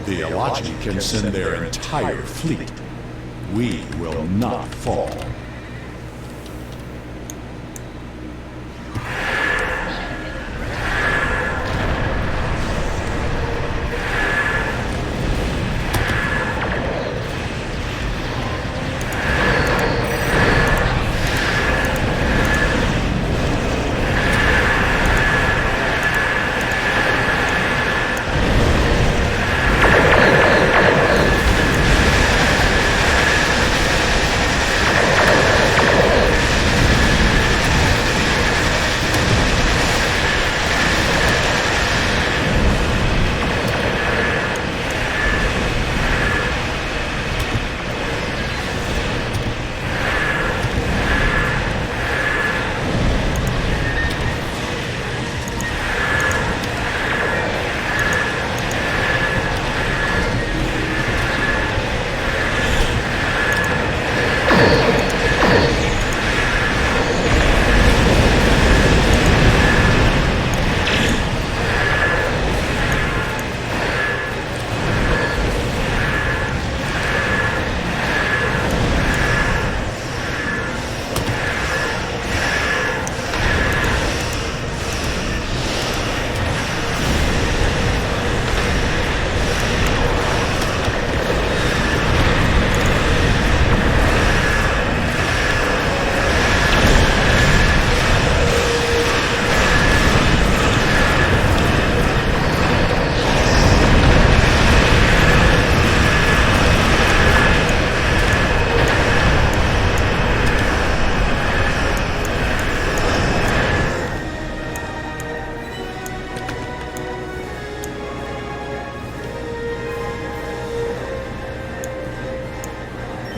[SPEAKER 4] The Alachi can send their entire fleet. We will not fall.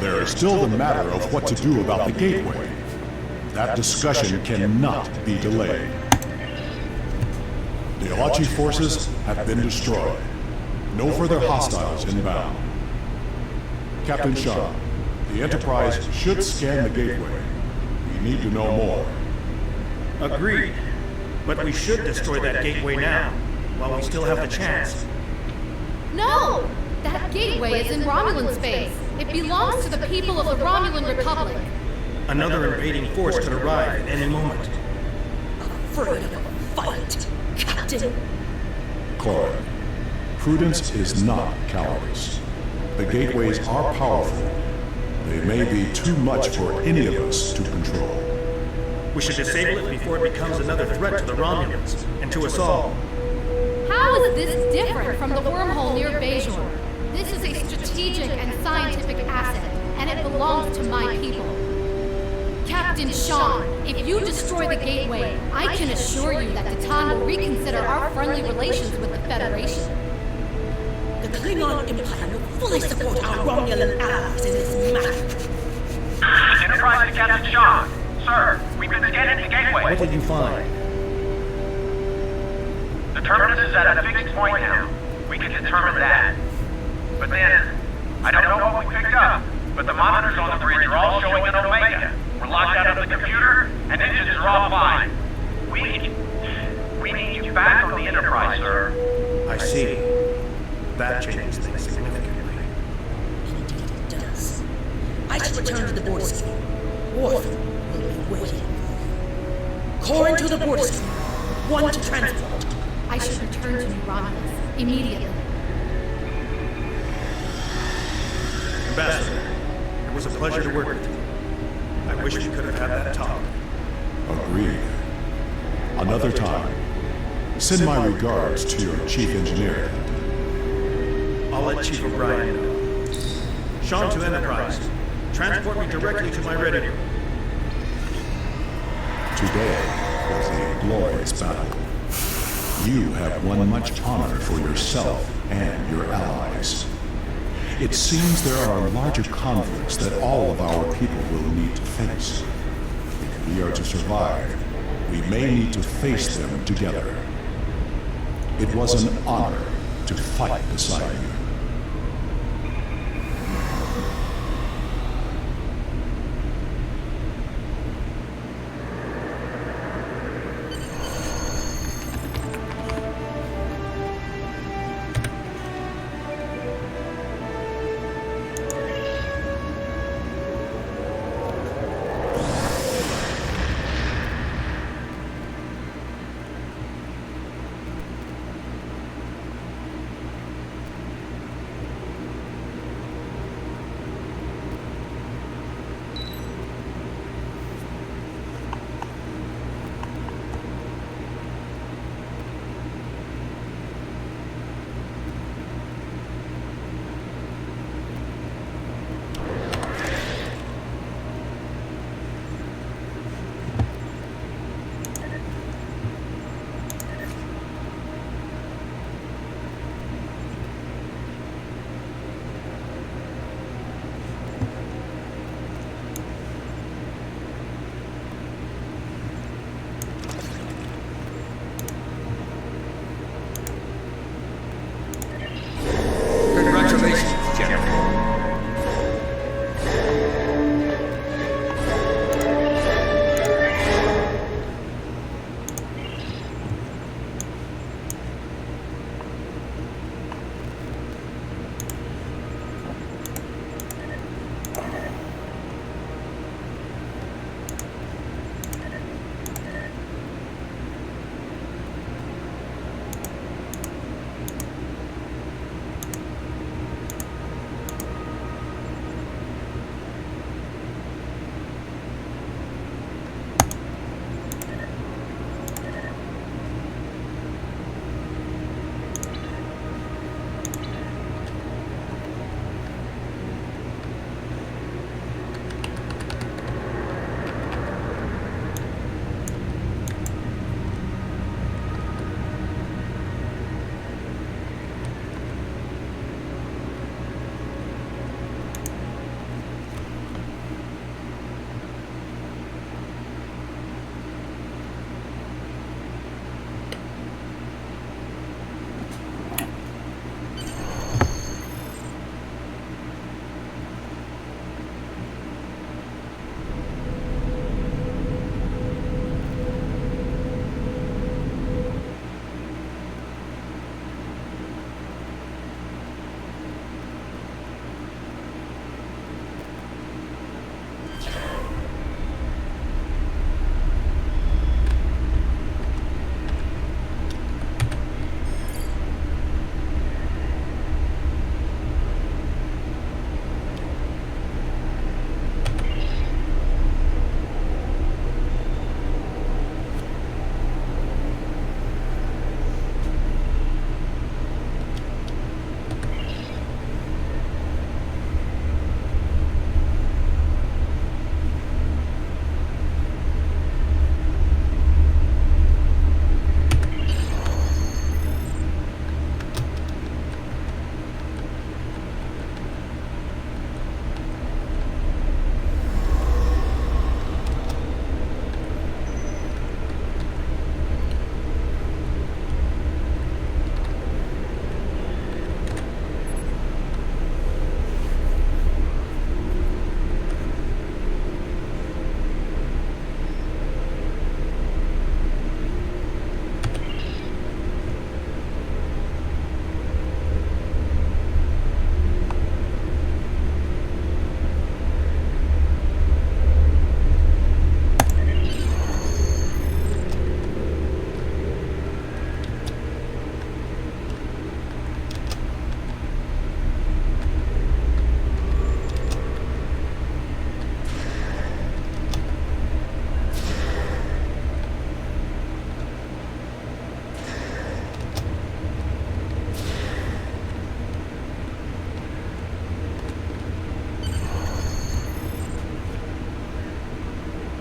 [SPEAKER 4] There is still the matter of what to do about the gateway. That discussion cannot be delayed. The Alachi forces have been destroyed. No further hostiles inbound. Captain Shaw, the Enterprise should scan the gateway. We need to know more.
[SPEAKER 7] Agreed. But we should destroy that gateway now, while we still have the chance.
[SPEAKER 6] No! That gateway is in Romulan space. It belongs to the people of the Romulan Republic.
[SPEAKER 7] Another invading force could arrive at any moment.
[SPEAKER 8] Afraid of a fight, Captain.
[SPEAKER 4] Cora, prudence is not cowardice. The gateways are powerful. They may be too much for any of us to control.
[SPEAKER 7] We should disable it before it becomes another threat to the Romulans, and to us all.
[SPEAKER 6] How is this different from the wormhole near Bajor? This is a strategic and scientific asset, and it belongs to my people. Captain Sean, if you destroy the gateway, I can assure you that Titan will reconsider our friendly relations with the Federation.
[SPEAKER 8] The Klingon Empire will fully support our Romulan allies in this matter.
[SPEAKER 9] Enterprise to Captain Sean. Sir, we've been scanning the gateway.
[SPEAKER 7] What did you find?
[SPEAKER 9] The terminus is at a fixed point now. We can determine that. But then, I don't know what we picked up, but the monitors on the bridge are all showing an Omega. We're locked out of the computer, and engines are offline. We need you back on the Enterprise, sir.
[SPEAKER 7] I see. That changes things significantly.
[SPEAKER 8] Indeed it does. I should return to the border screen. Worf will be waiting. Core into the border screen. One to transport.
[SPEAKER 6] I should return to New Romulus immediately.
[SPEAKER 7] Ambassador, it was a pleasure to work with you. I wish we could have had that talk.
[SPEAKER 4] Agreed. Another time. Send my regards to your chief engineer.
[SPEAKER 7] I'll let Chief O'Brien know. Sean to Enterprise. Transport me directly to my ready room.
[SPEAKER 4] Today was a glorious battle. You have won much honor for yourself and your allies. It seems there are larger conflicts that all of our people will need to face. If we are to survive, we may need to face them together. It was an honor to fight beside you.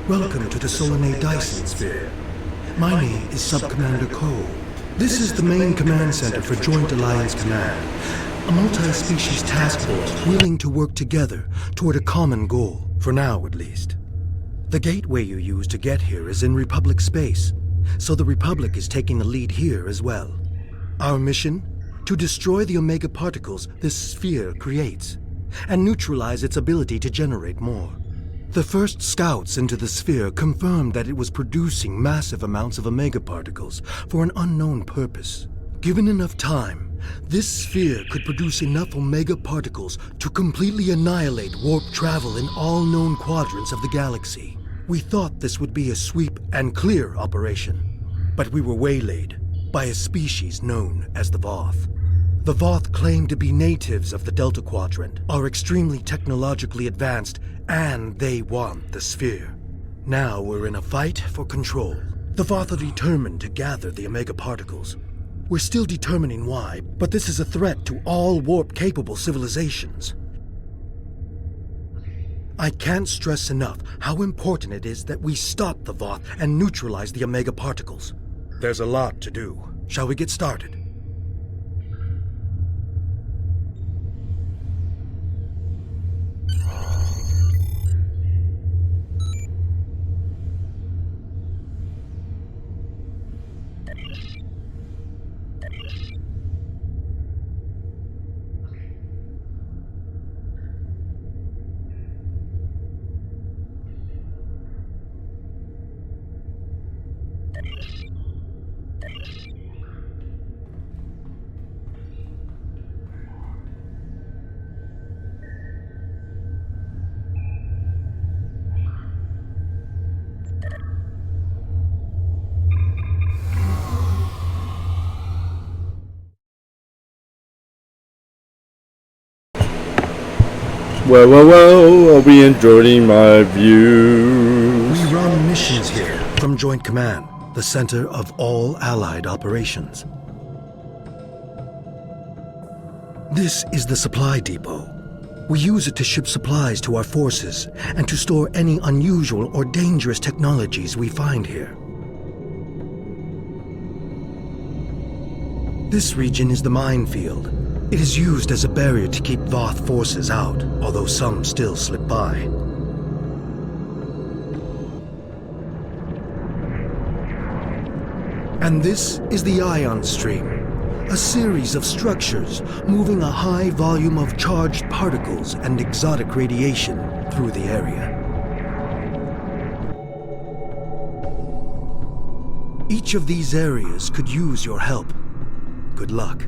[SPEAKER 10] Welcome to the Solanae Dyson Sphere. My name is Sub-Commander Cole. This is the main command center for Joint Alliance Command, a multi-species task force willing to work together toward a common goal, for now at least. The gateway you use to get here is in Republic space, so the Republic is taking the lead here as well. Our mission? To destroy the Omega particles this sphere creates, and neutralize its ability to generate more. The first scouts into the sphere confirmed that it was producing massive amounts of Omega particles for an unknown purpose. Given enough time, this sphere could produce enough Omega particles to completely annihilate warp travel in all known quadrants of the galaxy. We thought this would be a sweep and clear operation, but we were waylaid by a species known as the Voth. The Voth claim to be natives of the Delta Quadrant, are extremely technologically advanced, and they want the sphere. Now we're in a fight for control. The Voth are determined to gather the Omega particles. We're still determining why, but this is a threat to all warp-capable civilizations. I can't stress enough how important it is that we stop the Voth and neutralize the Omega particles. There's a lot to do. Shall we get started?
[SPEAKER 1] Well, are we enjoying my views?
[SPEAKER 10] We run missions here from Joint Command, the center of all Allied operations. This is the supply depot. We use it to ship supplies to our forces and to store any unusual or dangerous technologies we find here. This region is the minefield. It is used as a barrier to keep Voth forces out, although some still slip by. And this is the ion stream, a series of structures moving a high volume of charged particles and exotic radiation through the area. Each of these areas could use your help. Good luck.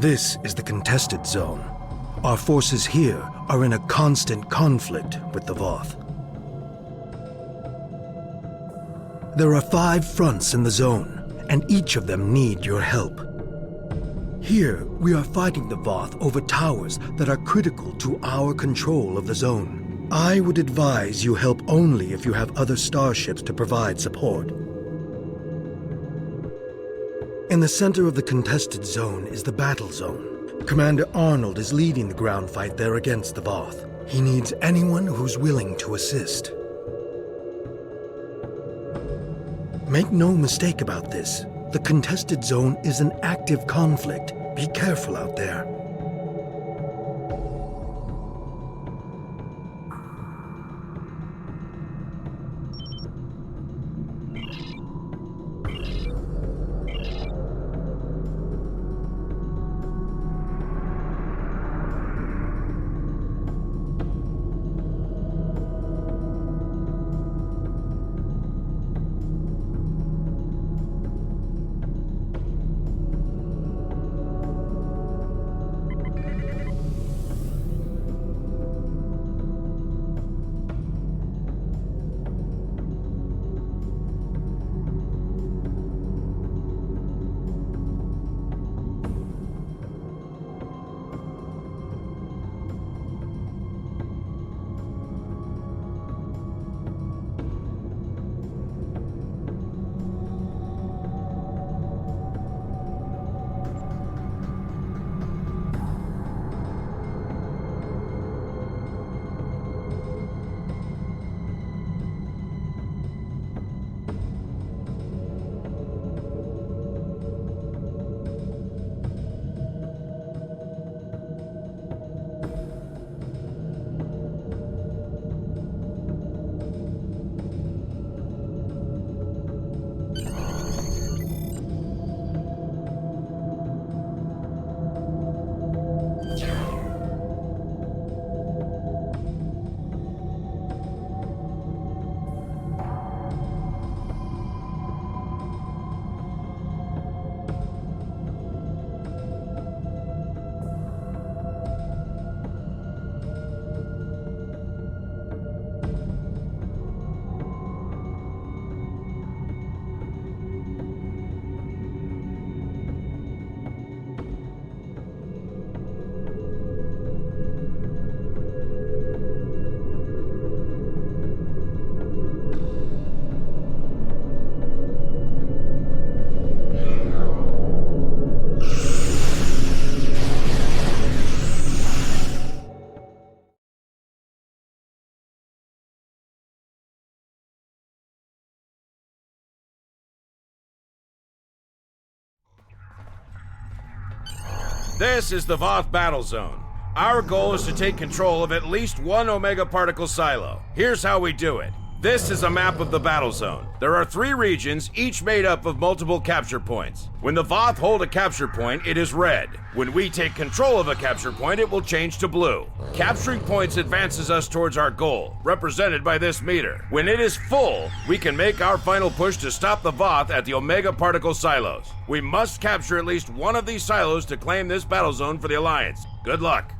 [SPEAKER 10] This is the contested zone. Our forces here are in a constant conflict with the Voth. There are 5 fronts in the zone, and each of them need your help. Here, we are fighting the Voth over towers that are critical to our control of the zone. I would advise you help only if you have other starships to provide support. In the center of the contested zone is the battle zone. Commander Arnold is leading the ground fight there against the Voth. He needs anyone who's willing to assist. Make no mistake about this. The contested zone is an active conflict. Be careful out there.
[SPEAKER 5] This is the Voth battle zone. Our goal is to take control of at least one Omega particle silo. Here's how we do it.
[SPEAKER 11] This is a map of the battle zone. There are 3 regions, each made up of multiple capture points. When the Voth hold a capture point, it is red. When we take control of a capture point, it will change to blue. Capturing points advances us towards our goal, represented by this meter. When it is full, we can make our final push to stop the Voth at the Omega Particle silos. We must capture at least one of these silos to claim this battle zone for the Alliance. Good luck.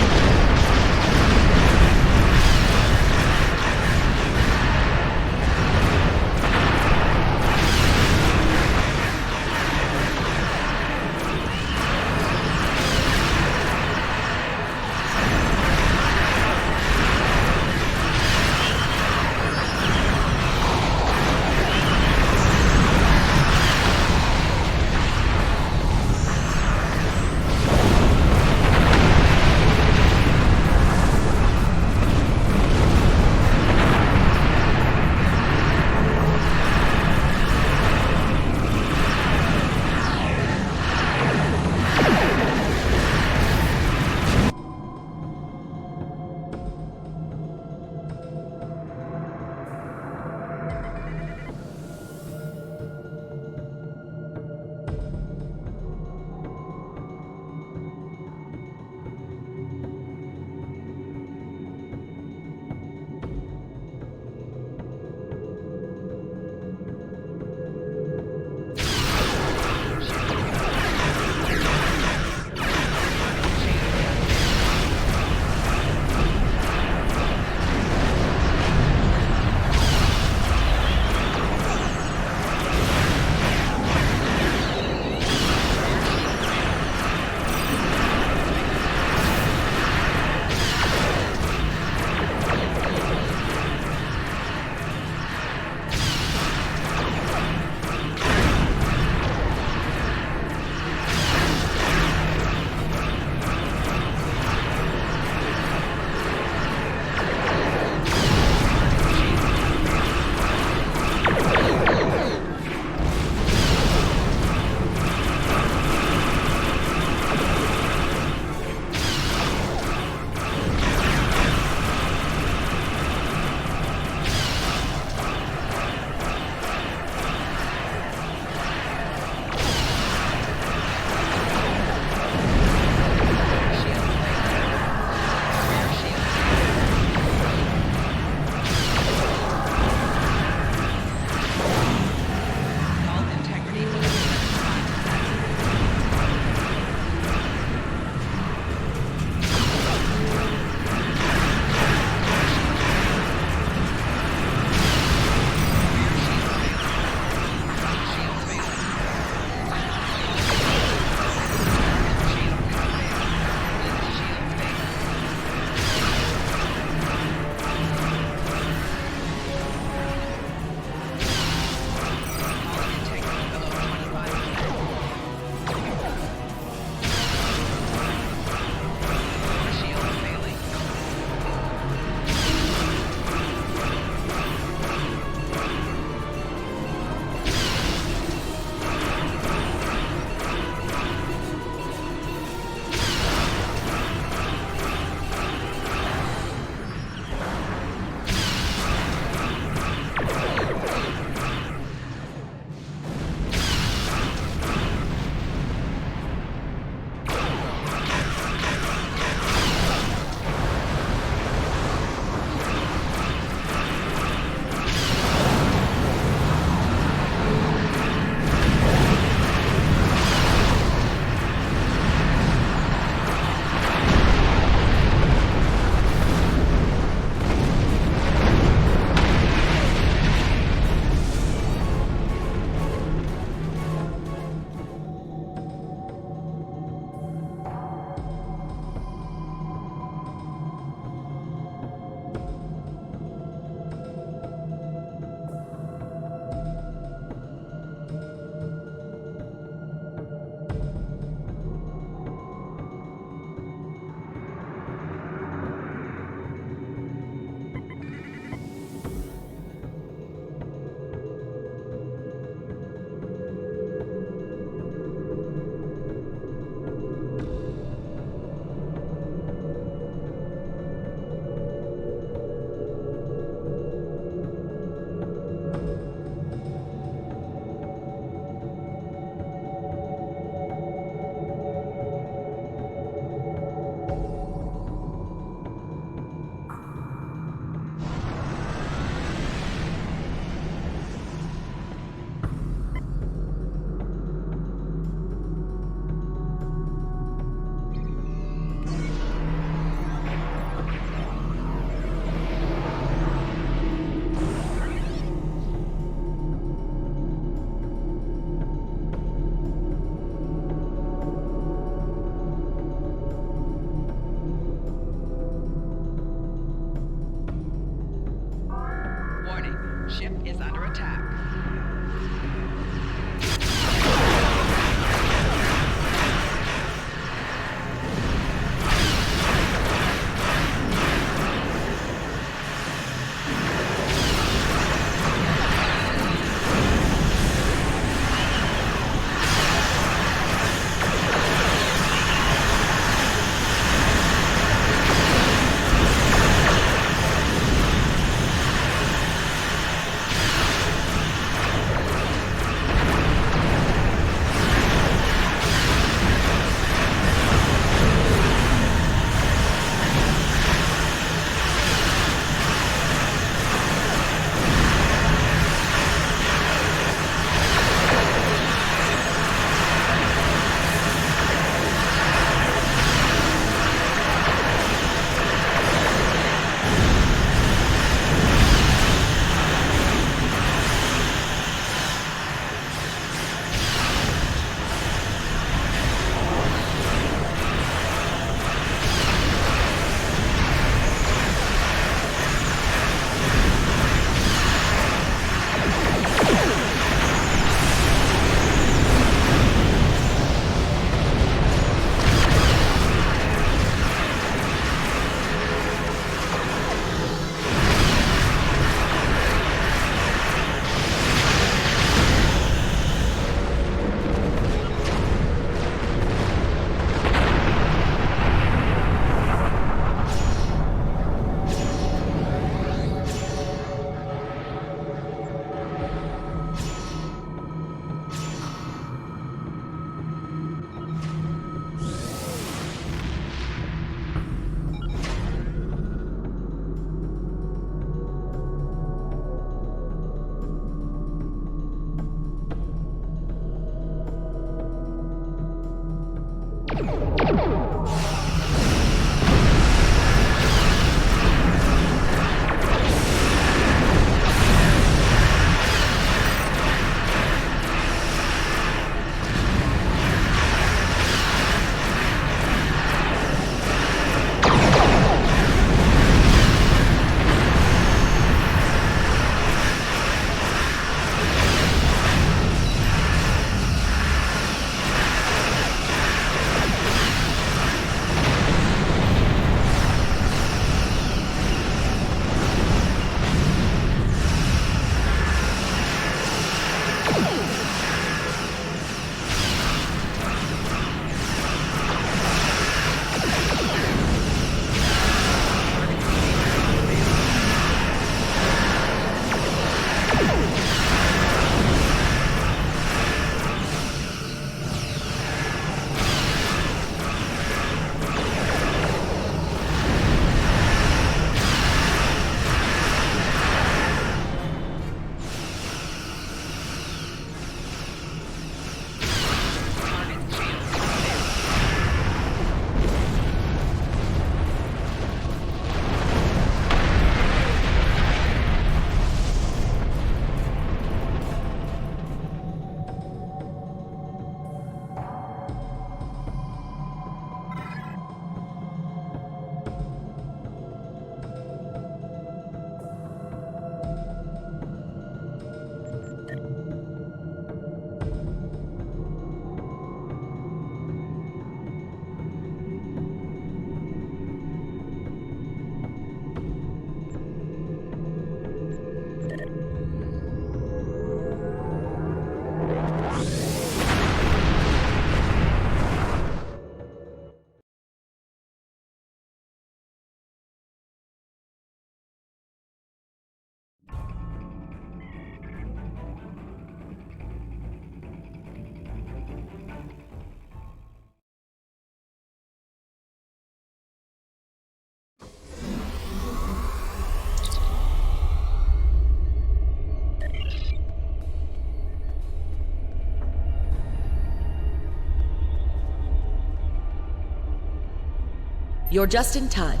[SPEAKER 8] You're just in time.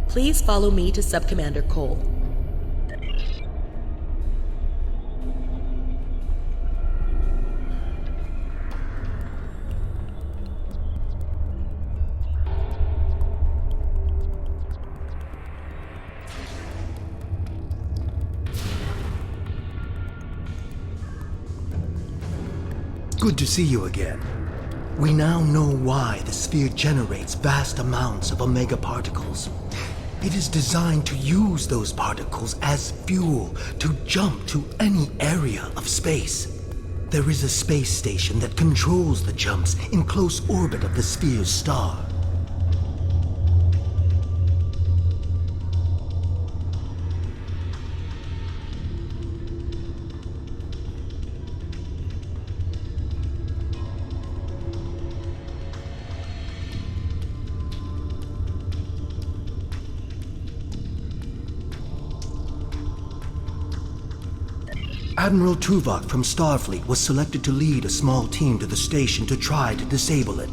[SPEAKER 8] Please follow me to Sub-Commander Cole.
[SPEAKER 10] Good to see you again. We now know why the sphere generates vast amounts of omega particles. It is designed to use those particles as fuel to jump to any area of space. There is a space station that controls the jumps in close orbit of the sphere's star. Admiral Tuvok from Starfleet was selected to lead a small team to the station to try to disable it.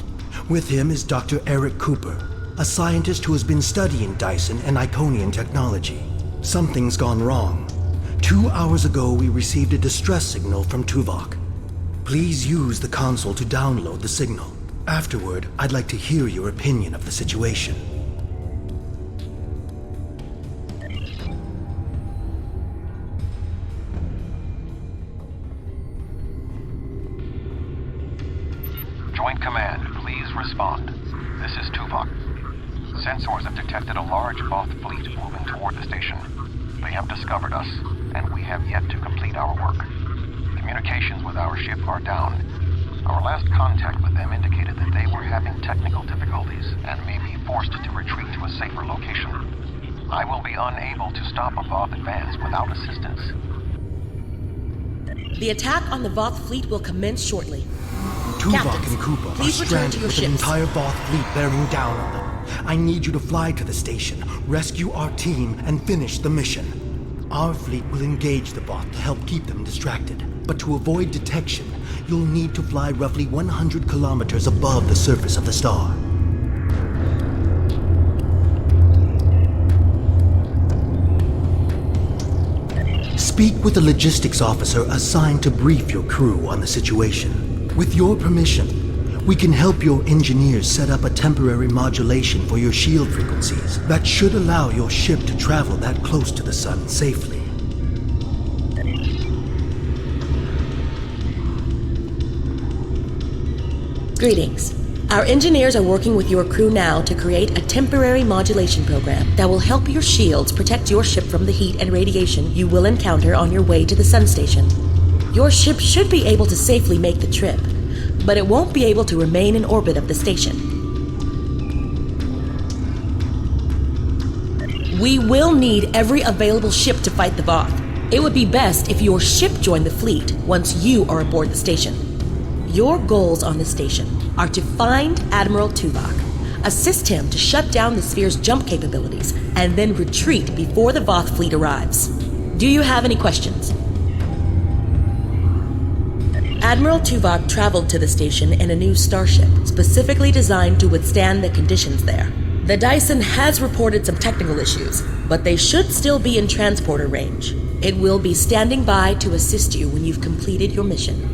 [SPEAKER 10] With him is Dr. Eric Cooper, a scientist who has been studying Dyson and Iconian technology. Something's gone wrong. 2 hours ago, we received a distress signal from Tuvok. Please use the console to download the signal. Afterward, I'd like to hear your opinion of the situation.
[SPEAKER 12] Joint Command, please respond. This is Tuvok. Sensors have detected a large Voth fleet moving toward the station. They have discovered us, and we have yet to complete our work. Communications with our ship are down. Our last contact with them indicated that they were having technical difficulties and may be forced to retreat to a safer location. I will be unable to stop a Voth advance without assistance.
[SPEAKER 8] The attack on the Voth fleet will commence shortly.
[SPEAKER 10] Tuvok and Cooper are stranded with an entire Voth fleet bearing down on them. I need you to fly to the station, rescue our team, and finish the mission. Our fleet will engage the Voth to help keep them distracted. But to avoid detection, you'll need to fly roughly 100 kilometers above the surface of the star. Speak with the logistics officer assigned to brief your crew on the situation. With your permission, we can help your engineers set up a temporary modulation for your shield frequencies that should allow your ship to travel that close to the sun safely.
[SPEAKER 8] Greetings. Our engineers are working with your crew now to create a temporary modulation program that will help your shields protect your ship from the heat and radiation you will encounter on your way to the sun station. Your ship should be able to safely make the trip, but it won't be able to remain in orbit of the station. We will need every available ship to fight the Voth. It would be best if your ship joined the fleet once you are aboard the station. Your goals on the station are to find Admiral Tuvok, assist him to shut down the sphere's jump capabilities, and then retreat before the Voth fleet arrives. Do you have any questions? Admiral Tuvok traveled to the station in a new starship, specifically designed to withstand the conditions there. The Dyson has reported some technical issues, but they should still be in transporter range. It will be standing by to assist you when you've completed your mission.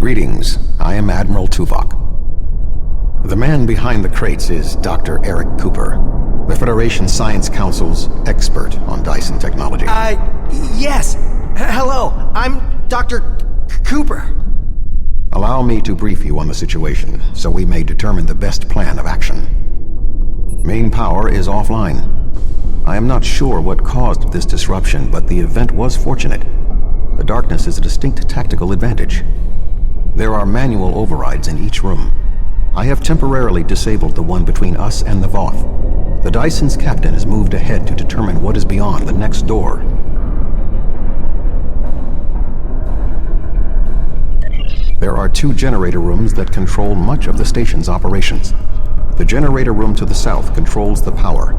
[SPEAKER 12] Greetings, I am Admiral Tuvok. The man behind the crates is Dr. Eric Cooper, the Federation Science Council's expert on Dyson technology.
[SPEAKER 13] Yes. Hello, I'm Dr. Cooper.
[SPEAKER 12] Allow me to brief you on the situation, so we may determine the best plan of action. Main power is offline. I am not sure what caused this disruption, but the event was fortunate. The darkness is a distinct tactical advantage. There are manual overrides in each room.
[SPEAKER 14] I have temporarily disabled the one between us and the Voth. The Dyson's captain has moved ahead to determine what is beyond the next door. There are 2 generator rooms that control much of the station's operations. The generator room to the south controls the power.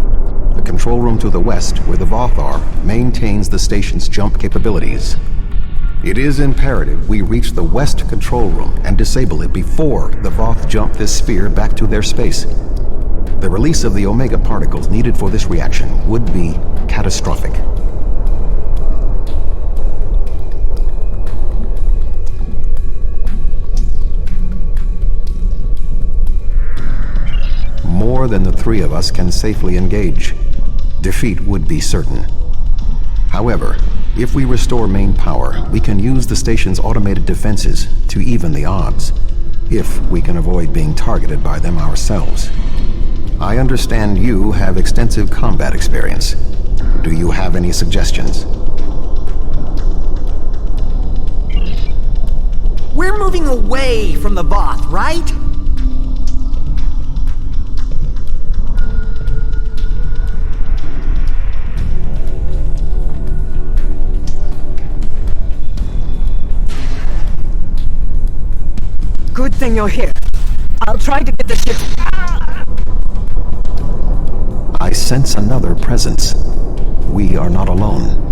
[SPEAKER 14] The control room to the west, where the Voth are, maintains the station's jump capabilities. It is imperative we reach the west control room and disable it before the Voth jump this sphere back to their space. The release of the Omega particles needed for this reaction would be catastrophic. More than the 3 of us can safely engage. Defeat would be certain. However, if we restore main power, we can use the station's automated defenses to even the odds, if we can avoid being targeted by them ourselves. I understand you have extensive combat experience. Do you have any suggestions?
[SPEAKER 13] We're moving away from the Voth, right?
[SPEAKER 15] Good thing you're here. I'll try to get the ship.
[SPEAKER 14] I sense another presence. We are not alone.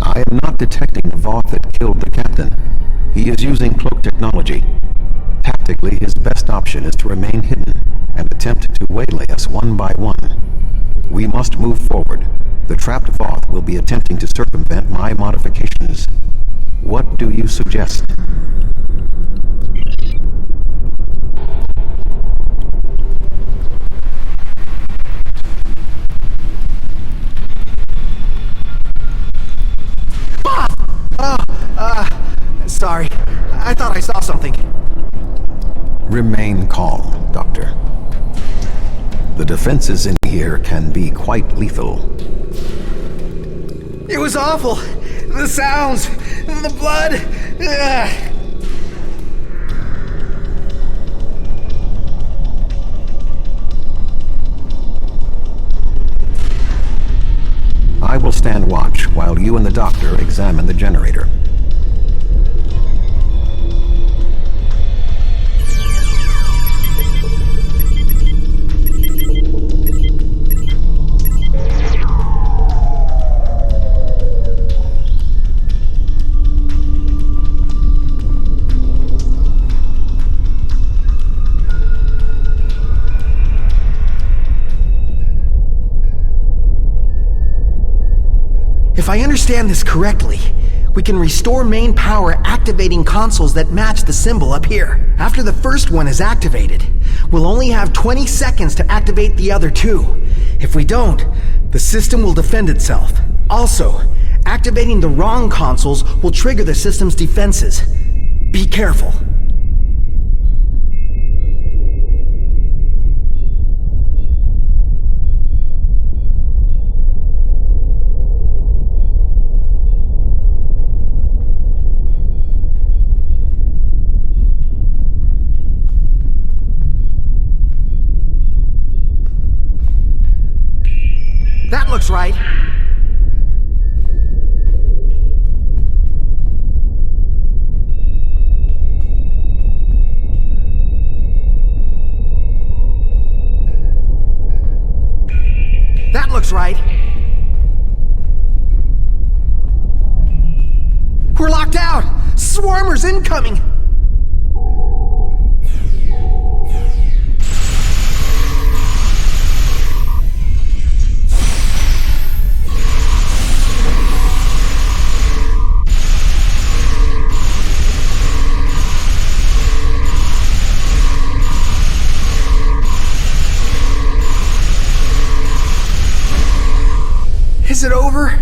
[SPEAKER 14] I am not detecting the Voth that killed the captain. He is using cloak technology. Tactically, his best option is to remain hidden and attempt to waylay us one by one. We must move forward. The trapped Voth will be attempting to circumvent my modifications. What do you suggest?
[SPEAKER 13] Sorry. I thought I saw something.
[SPEAKER 14] Remain calm, Doctor. The defenses in here can be quite lethal.
[SPEAKER 13] It was awful. The sounds, the blood.
[SPEAKER 14] I will stand watch while you and the doctor examine the generator.
[SPEAKER 13] If I understand this correctly, we can restore main power activating consoles that match the symbol up here. After the first one is activated, we'll only have 20 seconds to activate the other 2. If we don't, the system will defend itself. Also, activating the wrong consoles will trigger the system's defenses. Be careful. That looks right. That looks right. We're locked out! Swarmers incoming! Is it over?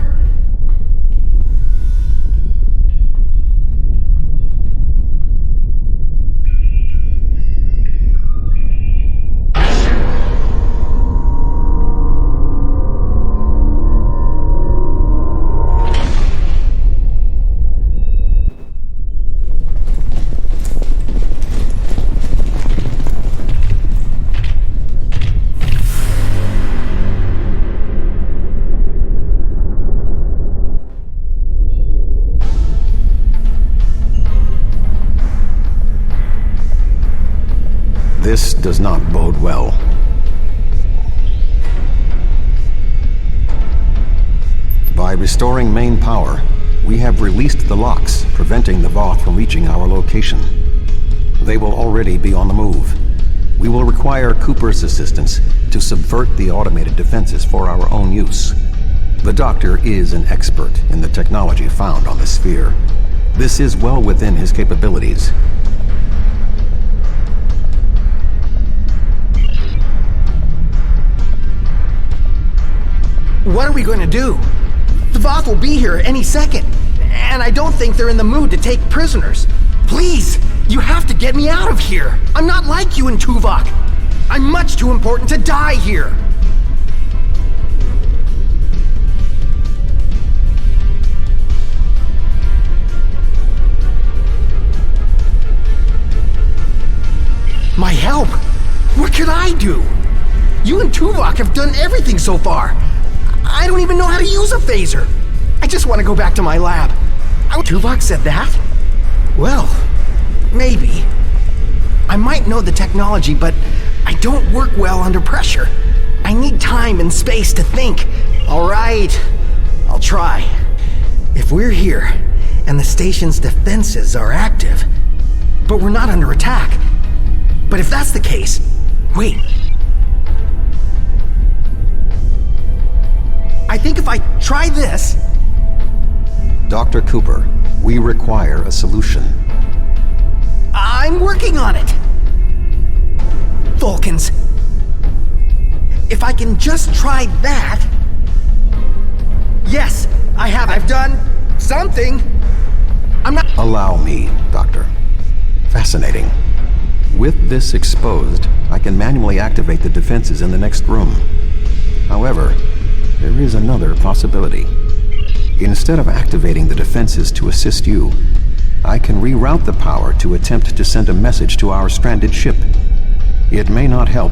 [SPEAKER 14] This does not bode well. By restoring main power, we have released the locks, preventing the Voth from reaching our location. They will already be on the move. We will require Cooper's assistance to subvert the automated defenses for our own use. The Doctor is an expert in the technology found on the sphere. This is well within his capabilities.
[SPEAKER 13] What are we going to do? The Voth will be here any second, and I don't think they're in the mood to take prisoners. Please, you have to get me out of here. I'm not like you and Tuvok. I'm much too important to die here. My help? What could I do? You and Tuvok have done everything so far. I don't even know how to use a phaser. I just want to go back to my lab. Tuvok said that? Well, maybe. I might know the technology, but I don't work well under pressure. I need time and space to think. All right, I'll try. If we're here, and the station's defenses are active, but we're not under attack. But if that's the case, wait. I think if I try this...
[SPEAKER 14] Dr. Cooper, we require a solution.
[SPEAKER 13] I'm working on it! Vulcans. If I can just try that... Yes, I've done something. I'm not...
[SPEAKER 14] Allow me, Doctor. Fascinating. With this exposed, I can manually activate the defenses in the next room. However, there is another possibility. Instead of activating the defenses to assist you, I can reroute the power to attempt to send a message to our stranded ship. It may not help,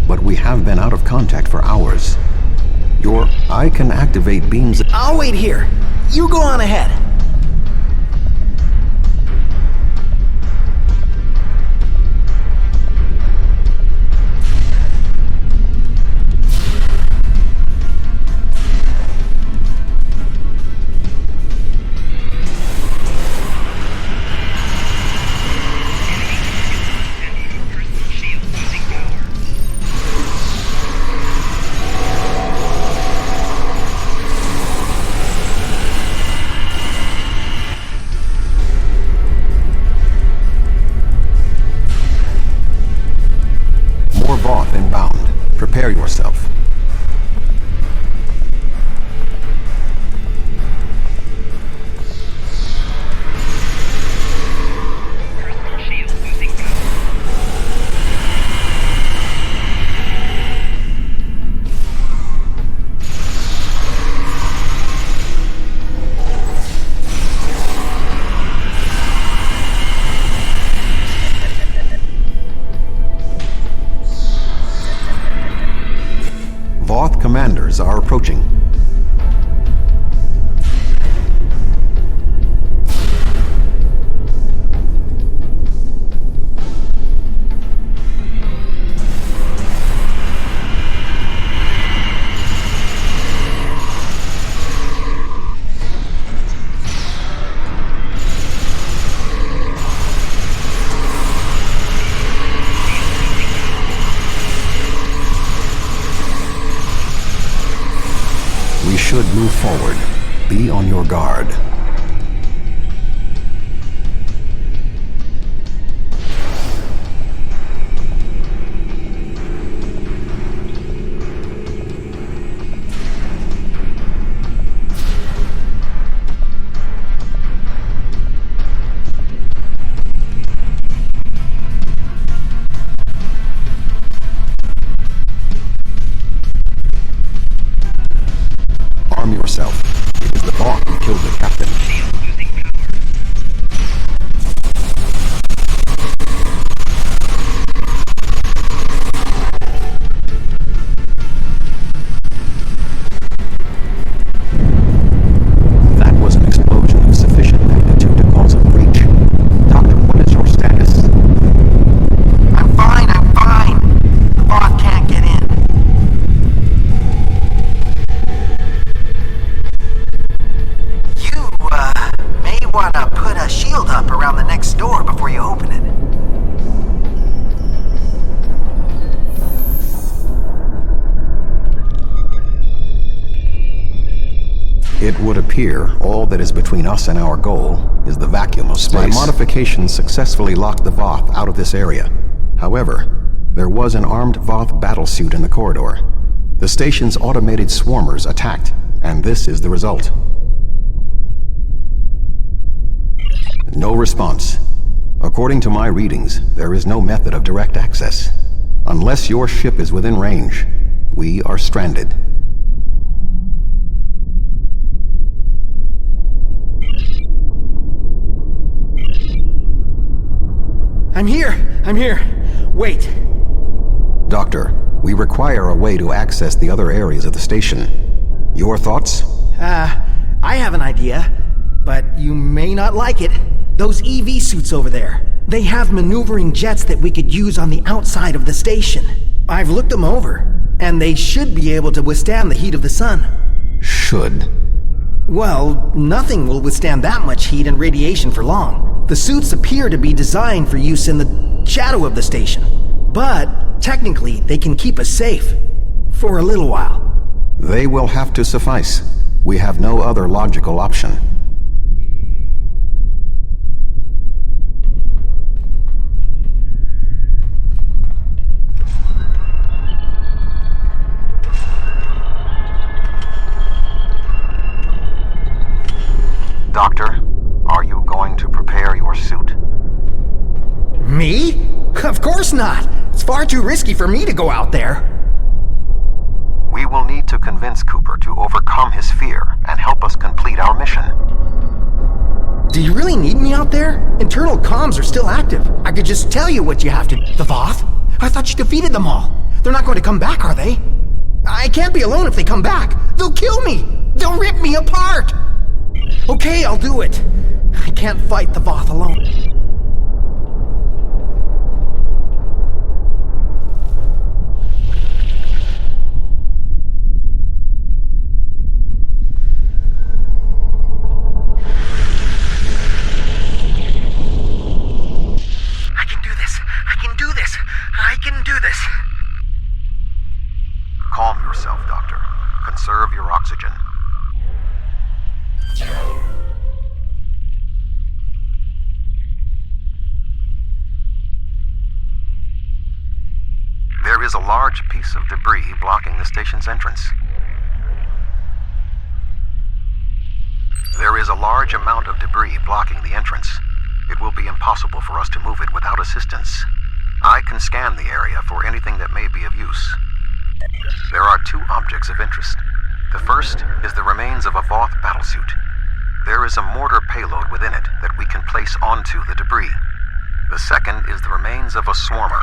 [SPEAKER 14] but we have been out of contact for hours. I can activate beams...
[SPEAKER 13] I'll wait here. You go on ahead.
[SPEAKER 14] Voth inbound. Prepare yourself. Voth commanders are approaching. We should move forward. Be on your guard. Arm yourself. It is the Voth who killed the captain. appear, all that is between us and our goal is the vacuum of space. My modifications successfully locked the Voth out of this area. However, there was an armed Voth battlesuit in the corridor. The station's automated swarmers attacked, and this is the result. No response. According to my readings, there is no method of direct access. Unless your ship is within range, we are stranded.
[SPEAKER 13] I'm here! Wait!
[SPEAKER 14] Doctor, we require a way to access the other areas of the station. Your thoughts?
[SPEAKER 13] I have an idea, but you may not like it. Those EV suits over there, they have maneuvering jets that we could use on the outside of the station. I've looked them over, and they should be able to withstand the heat of the sun.
[SPEAKER 14] Should?
[SPEAKER 13] Well, nothing will withstand that much heat and radiation for long. The suits appear to be designed for use in the shadow of the station. But, technically, they can keep us safe. For a little while.
[SPEAKER 14] They will have to suffice. We have no other logical option.
[SPEAKER 12] Doctor, are you going to prepare your suit?
[SPEAKER 13] Me? Of course not! It's far too risky for me to go out there.
[SPEAKER 12] We will need to convince Cooper to overcome his fear and help us complete our mission.
[SPEAKER 13] Do you really need me out there? Internal comms are still active. I could just tell you what you have to do. The Voth? I thought you defeated them all. They're not going to come back, are they? I can't be alone if they come back. They'll kill me! They'll rip me apart! Okay, I'll do it. I can't fight the Voth alone. I can do this.
[SPEAKER 12] Calm yourself, Doctor. Conserve your oxygen. There is a large piece of debris blocking the station's entrance. There is a large amount of debris blocking the entrance. It will be impossible for us to move it without assistance. I can scan the area for anything that may be of use. There are two objects of interest. The first is the remains of a Voth battlesuit. There is a mortar payload within it that we can place onto the debris. The second is the remains of a swarmer.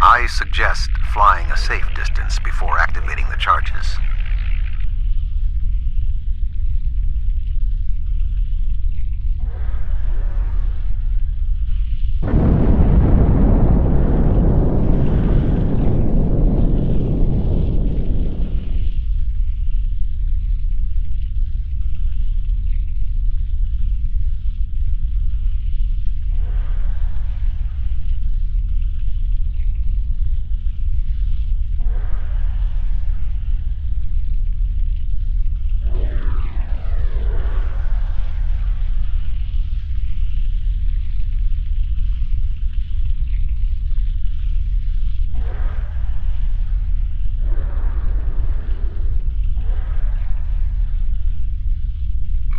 [SPEAKER 12] I suggest flying a safe distance before activating the charges.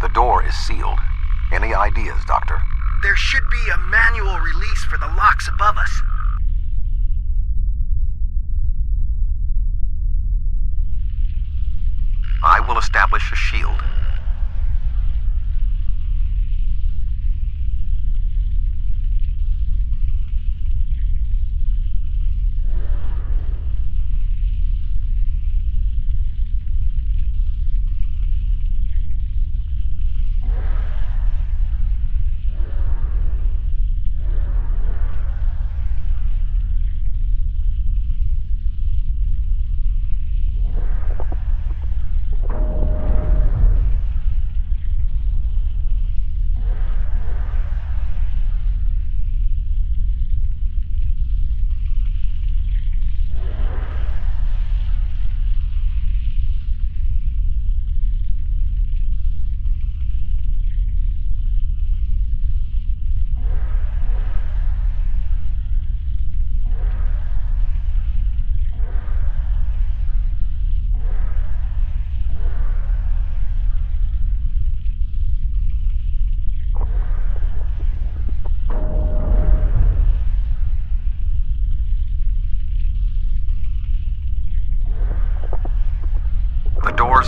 [SPEAKER 12] The door is sealed. Any ideas, Doctor?
[SPEAKER 13] There should be a manual release for the locks above us.
[SPEAKER 12] I will establish a shield.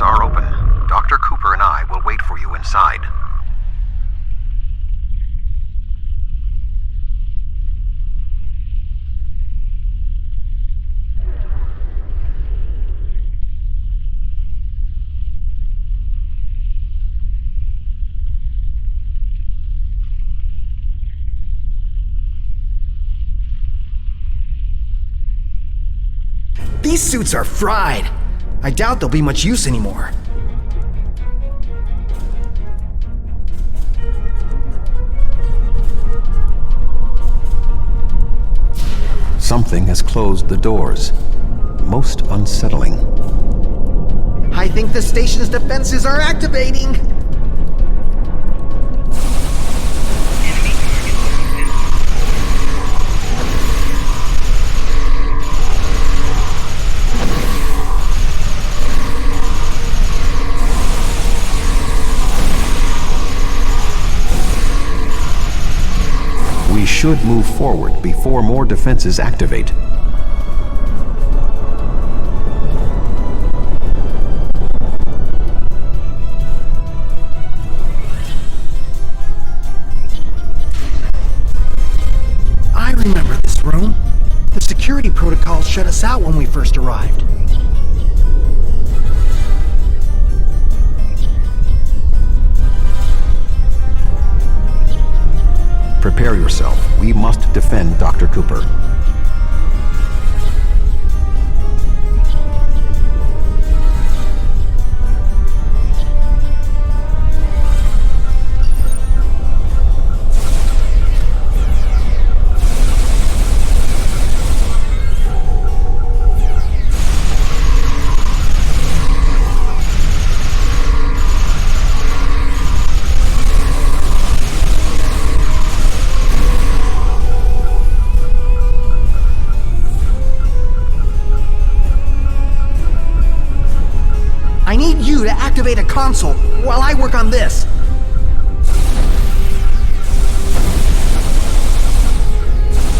[SPEAKER 12] Are open. Dr. Cooper and I will wait for you inside.
[SPEAKER 13] These suits are fried. I doubt they'll be much use anymore.
[SPEAKER 14] Something has closed the doors. Most unsettling.
[SPEAKER 13] I think the station's defenses are activating.
[SPEAKER 14] We should move forward before more defenses activate.
[SPEAKER 13] I remember this room. The security protocols shut us out when we first arrived.
[SPEAKER 14] Prepare yourself. We must defend Dr. Cooper.
[SPEAKER 13] I need you to activate a console while I work on this.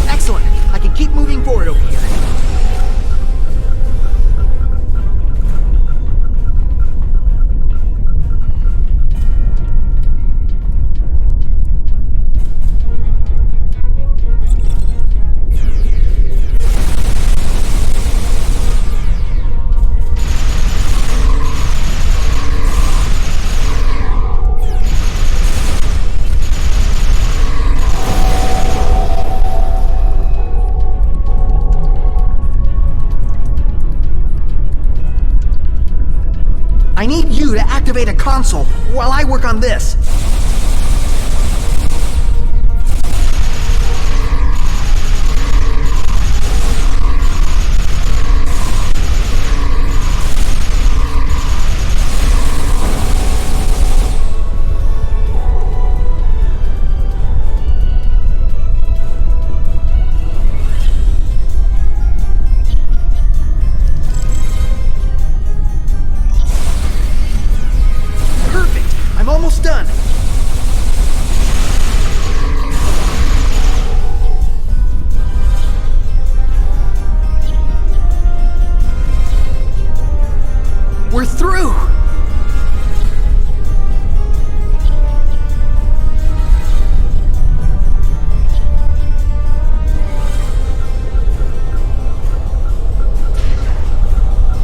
[SPEAKER 13] Excellent. I can keep moving forward over here. I need you to activate a console while I work on this. Perfect. I'm almost done. We're through!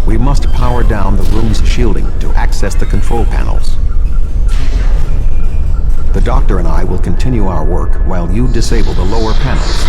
[SPEAKER 14] We must power down the room's shielding to access the control panels. The doctor and I will continue our work while you disable the lower panels.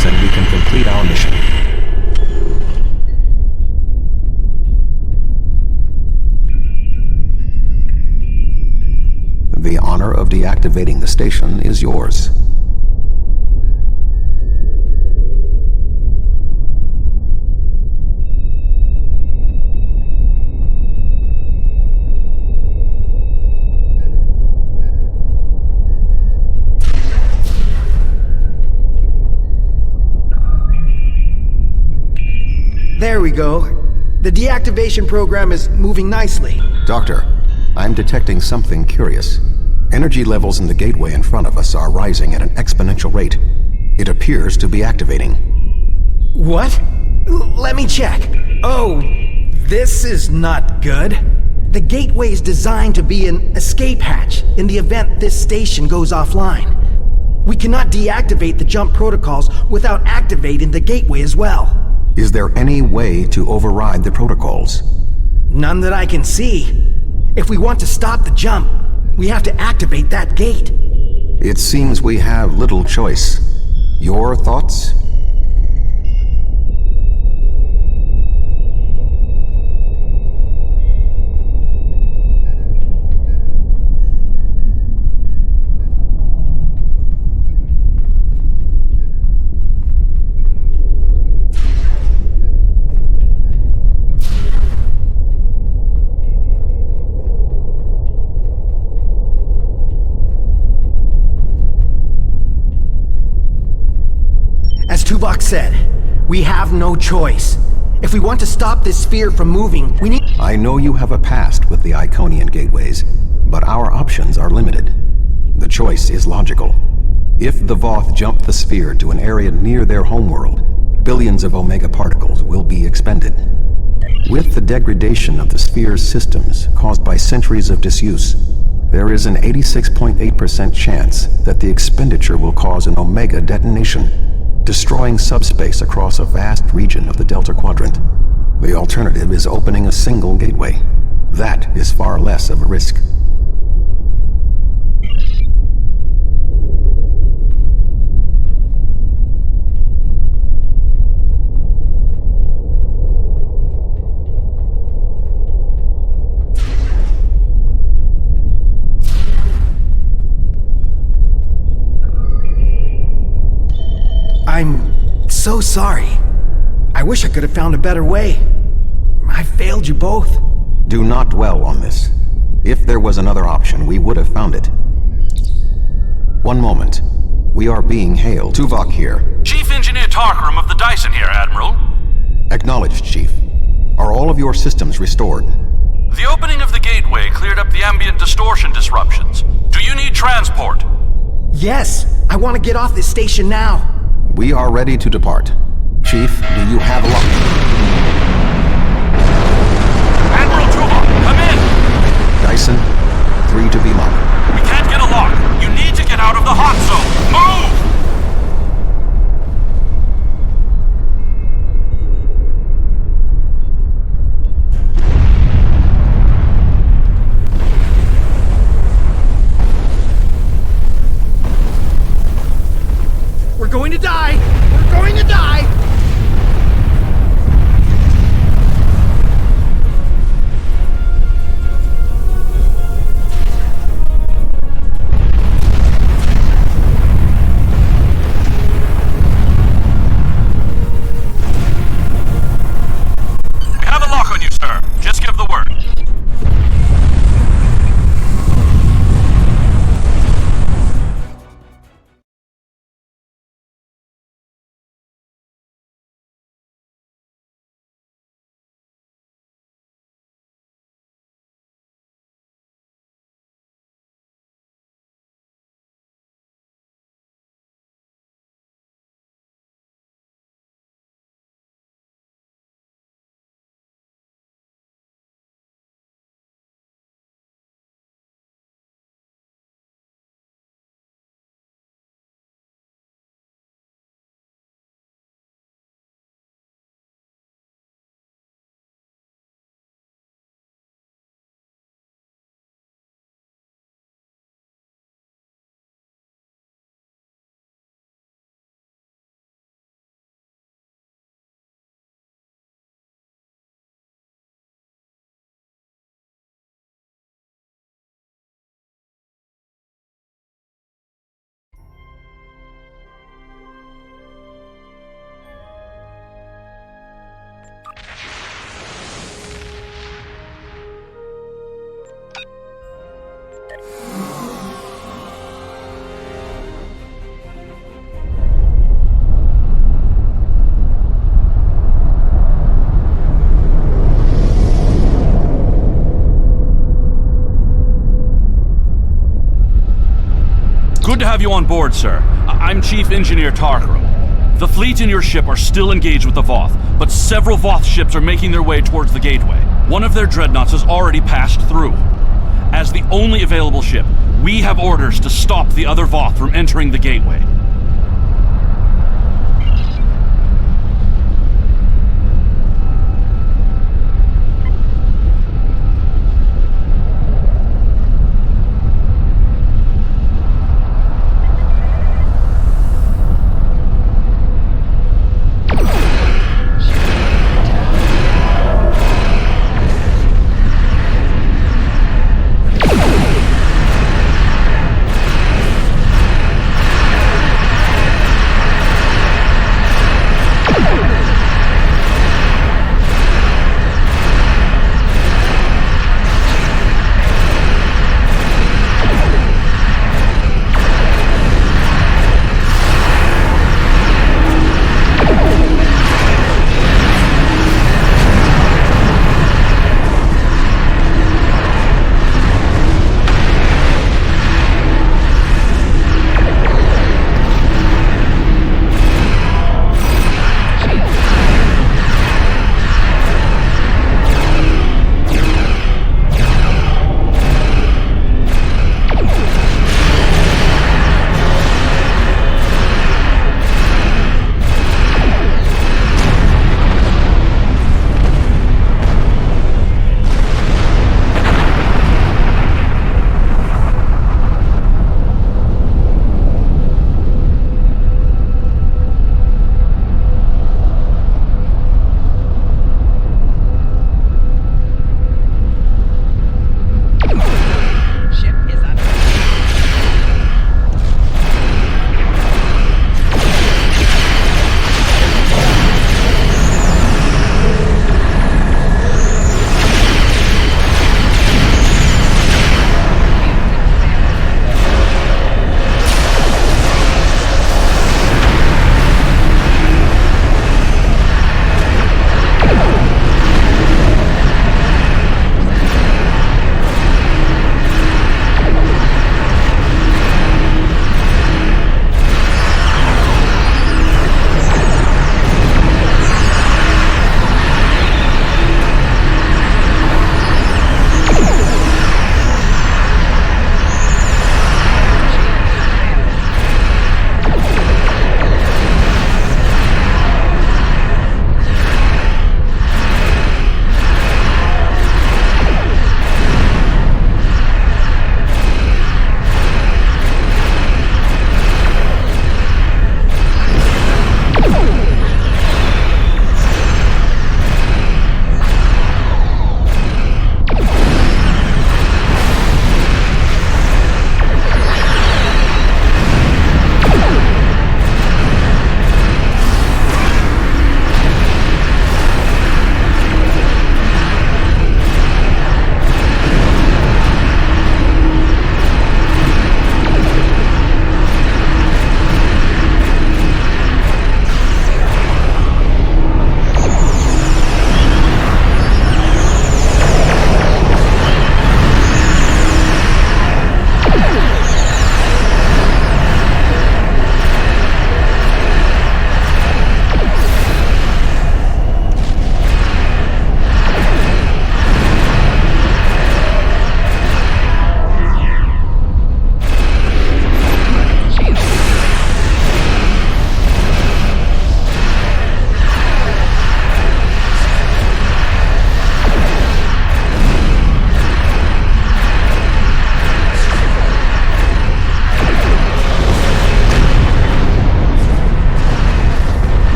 [SPEAKER 14] And we can complete our mission. The honor of deactivating the station is yours.
[SPEAKER 13] There we go. The deactivation program is moving nicely.
[SPEAKER 14] Doctor, I'm detecting something curious. Energy levels in the gateway in front of us are rising at an exponential rate. It appears to be activating.
[SPEAKER 13] What? Let me check. Oh, this is not good. The gateway is designed to be an escape hatch in the event this station goes offline. We cannot deactivate the jump protocols without activating the gateway as well.
[SPEAKER 14] Is there any way to override the protocols?
[SPEAKER 13] None that I can see. If we want to stop the jump, we have to activate that gate.
[SPEAKER 14] It seems we have little choice. Your thoughts?
[SPEAKER 13] Tuvok said, we have no choice. If we want to stop this sphere from moving, we need—
[SPEAKER 14] I know you have a past with the Iconian gateways, but our options are limited. The choice is logical. If the Voth jump the sphere to an area near their homeworld, billions of Omega particles will be expended. With the degradation of the sphere's systems caused by centuries of disuse, there is an 86.8% chance that the expenditure will cause an Omega detonation, destroying subspace across a vast region of the Delta Quadrant. The alternative is opening a single gateway. That is far less of a risk.
[SPEAKER 13] I'm so sorry. I wish I could have found a better way. I failed you both.
[SPEAKER 14] Do not dwell on this. If there was another option, we would have found it. One moment. We are being hailed. Tuvok here.
[SPEAKER 16] Chief Engineer Tarkram of the Dyson here, Admiral.
[SPEAKER 14] Acknowledged, Chief. Are all of your systems restored?
[SPEAKER 16] The opening of the gateway cleared up the ambient distortion disruptions. Do you need transport?
[SPEAKER 13] Yes. I want to get off this station now.
[SPEAKER 14] We are ready to depart. Chief, do you have a lock?
[SPEAKER 16] Admiral Tuvok, come in!
[SPEAKER 14] Dyson, 3 to beam up.
[SPEAKER 16] We can't get a lock. You need to get out of the hot zone. Move!
[SPEAKER 7] We're going to die! We're going to die!
[SPEAKER 16] We have a lock on you, sir. Just give the word. Good to have you on board, sir. I'm Chief Engineer Tarkarum. The fleet and your ship are still engaged with the Voth, but several Voth ships are making their way towards the gateway. One of their dreadnoughts has already passed through. As the only available ship, we have orders to stop the other Voth from entering the gateway.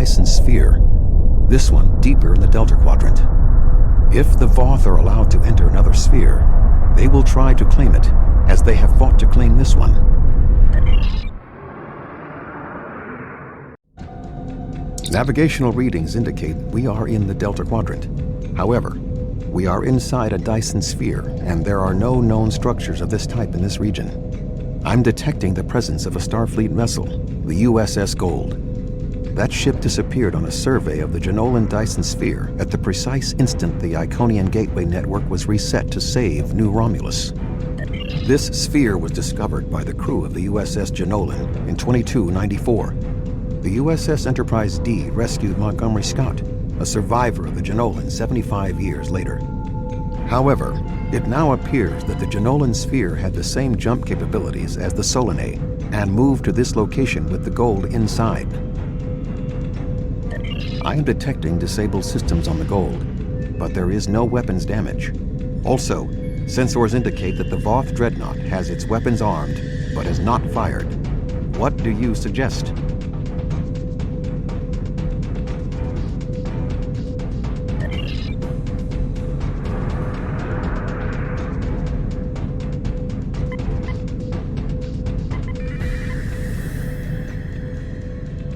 [SPEAKER 14] Dyson sphere, this one deeper in the Delta Quadrant. If the Voth are allowed to enter another sphere, they will try to claim it, as they have fought to claim this one. Navigational readings indicate we are in the Delta Quadrant. However, we are inside a Dyson sphere, and there are no known structures of this type in this region. I'm detecting the presence of a Starfleet vessel, the USS Gold. That ship disappeared on a survey of the Jenolan Dyson sphere at the precise instant the Iconian Gateway network was reset to save New Romulus. This sphere was discovered by the crew of the USS Jenolan in 2294. The USS Enterprise D rescued Montgomery Scott, a survivor of the Jenolan 75 years later. However, it now appears that the Jenolan sphere had the same jump capabilities as the Solanae and moved to this location with the Gold inside. I am detecting disabled systems on the Gold, but there is no weapons damage. Also, sensors indicate that the Voth Dreadnought has its weapons armed, but has not fired. What do you suggest?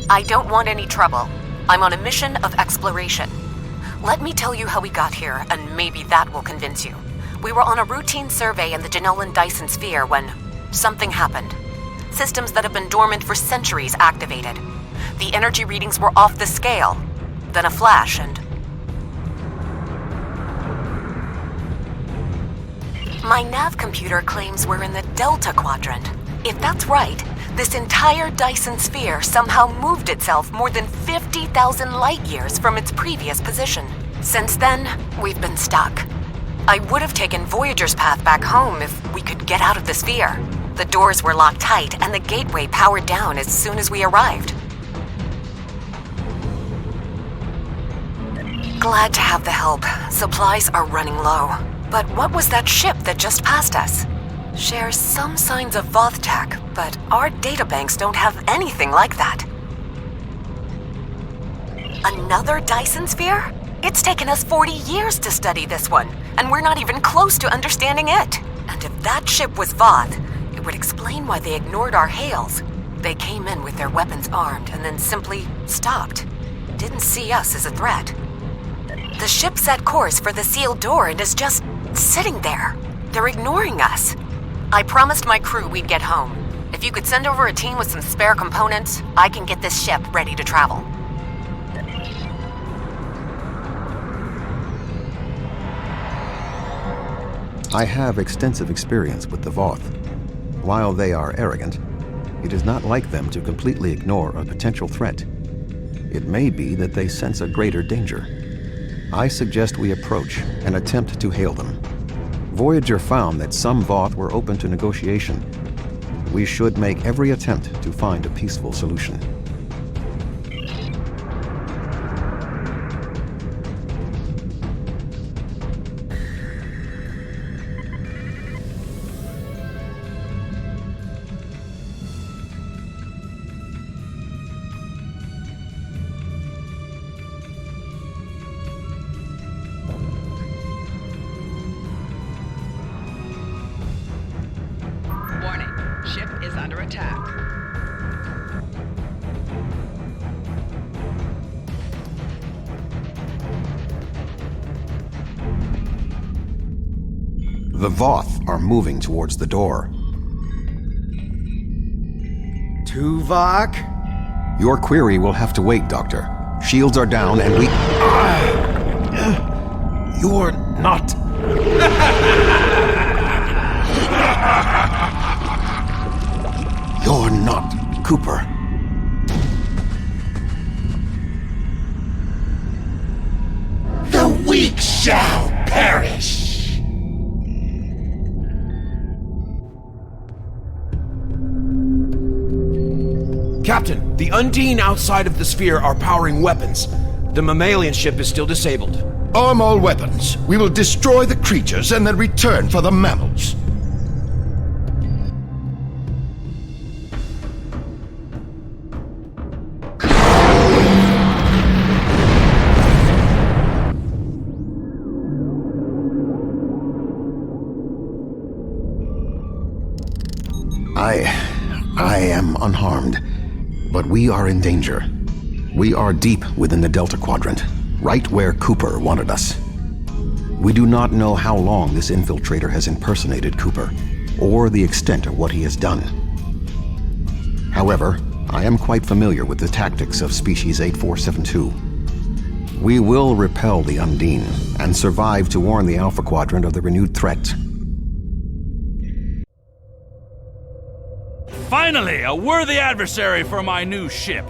[SPEAKER 17] I don't want any trouble. I'm on a mission of exploration. Let me tell you how we got here, and maybe that will convince you. We were on a routine survey in the Jenolan Dyson sphere when something happened. Systems that have been dormant for centuries activated. The energy readings were off the scale. Then a flash and... My nav computer claims we're in the Delta Quadrant. If that's right, this entire Dyson sphere somehow moved itself more than 50,000 light-years from its previous position. Since then, we've been stuck. I would have taken Voyager's path back home if we could get out of the sphere. The doors were locked tight and the gateway powered down as soon as we arrived. Glad to have the help. Supplies are running low. But what was that ship that just passed us? Shares some signs of Voth tech, but our databanks don't have anything like that. Another Dyson sphere? It's taken us 40 years to study this one, and we're not even close to understanding it. And if that ship was Voth, it would explain why they ignored our hails. They came in with their weapons armed and then simply stopped. Didn't see us as a threat. The ship set course for the sealed door and is just sitting there. They're ignoring us. I promised my crew we'd get home. If you could send over a team with some spare components, I can get this ship ready to travel.
[SPEAKER 14] I have extensive experience with the Voth. While they are arrogant, it is not like them to completely ignore a potential threat. It may be that they sense a greater danger. I suggest we approach and attempt to hail them. Voyager found that some Voth were open to negotiation. We should make every attempt to find a peaceful solution. The Voth are moving towards the door.
[SPEAKER 13] Tuvok?
[SPEAKER 14] Your query will have to wait, Doctor. Shields are down and we...
[SPEAKER 10] You're not...
[SPEAKER 14] You're not Cooper.
[SPEAKER 10] The weak shall perish!
[SPEAKER 11] Captain, the Undine outside of the sphere are powering weapons. The mammalian ship is still disabled.
[SPEAKER 10] Arm all weapons. We will destroy the creatures and then return for the mammals.
[SPEAKER 14] I am unharmed, but we are in danger. We are deep within the Delta Quadrant, right where Cooper wanted us. We do not know how long this infiltrator has impersonated Cooper, or the extent of what he has done. However, I am quite familiar with the tactics of Species 8472. We will repel the Undine, and survive to warn the Alpha Quadrant of the renewed threat.
[SPEAKER 16] Finally, a worthy adversary for my new ship.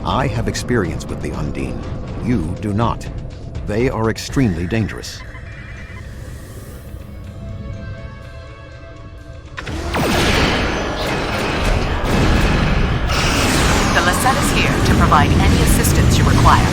[SPEAKER 14] I have experience with the Undine. You do not. They are extremely dangerous.
[SPEAKER 17] The Lisette is here to provide any assistance you require.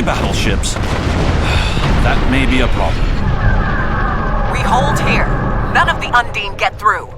[SPEAKER 16] battleships? That may be a problem.
[SPEAKER 17] We hold here. None of the Undine get through.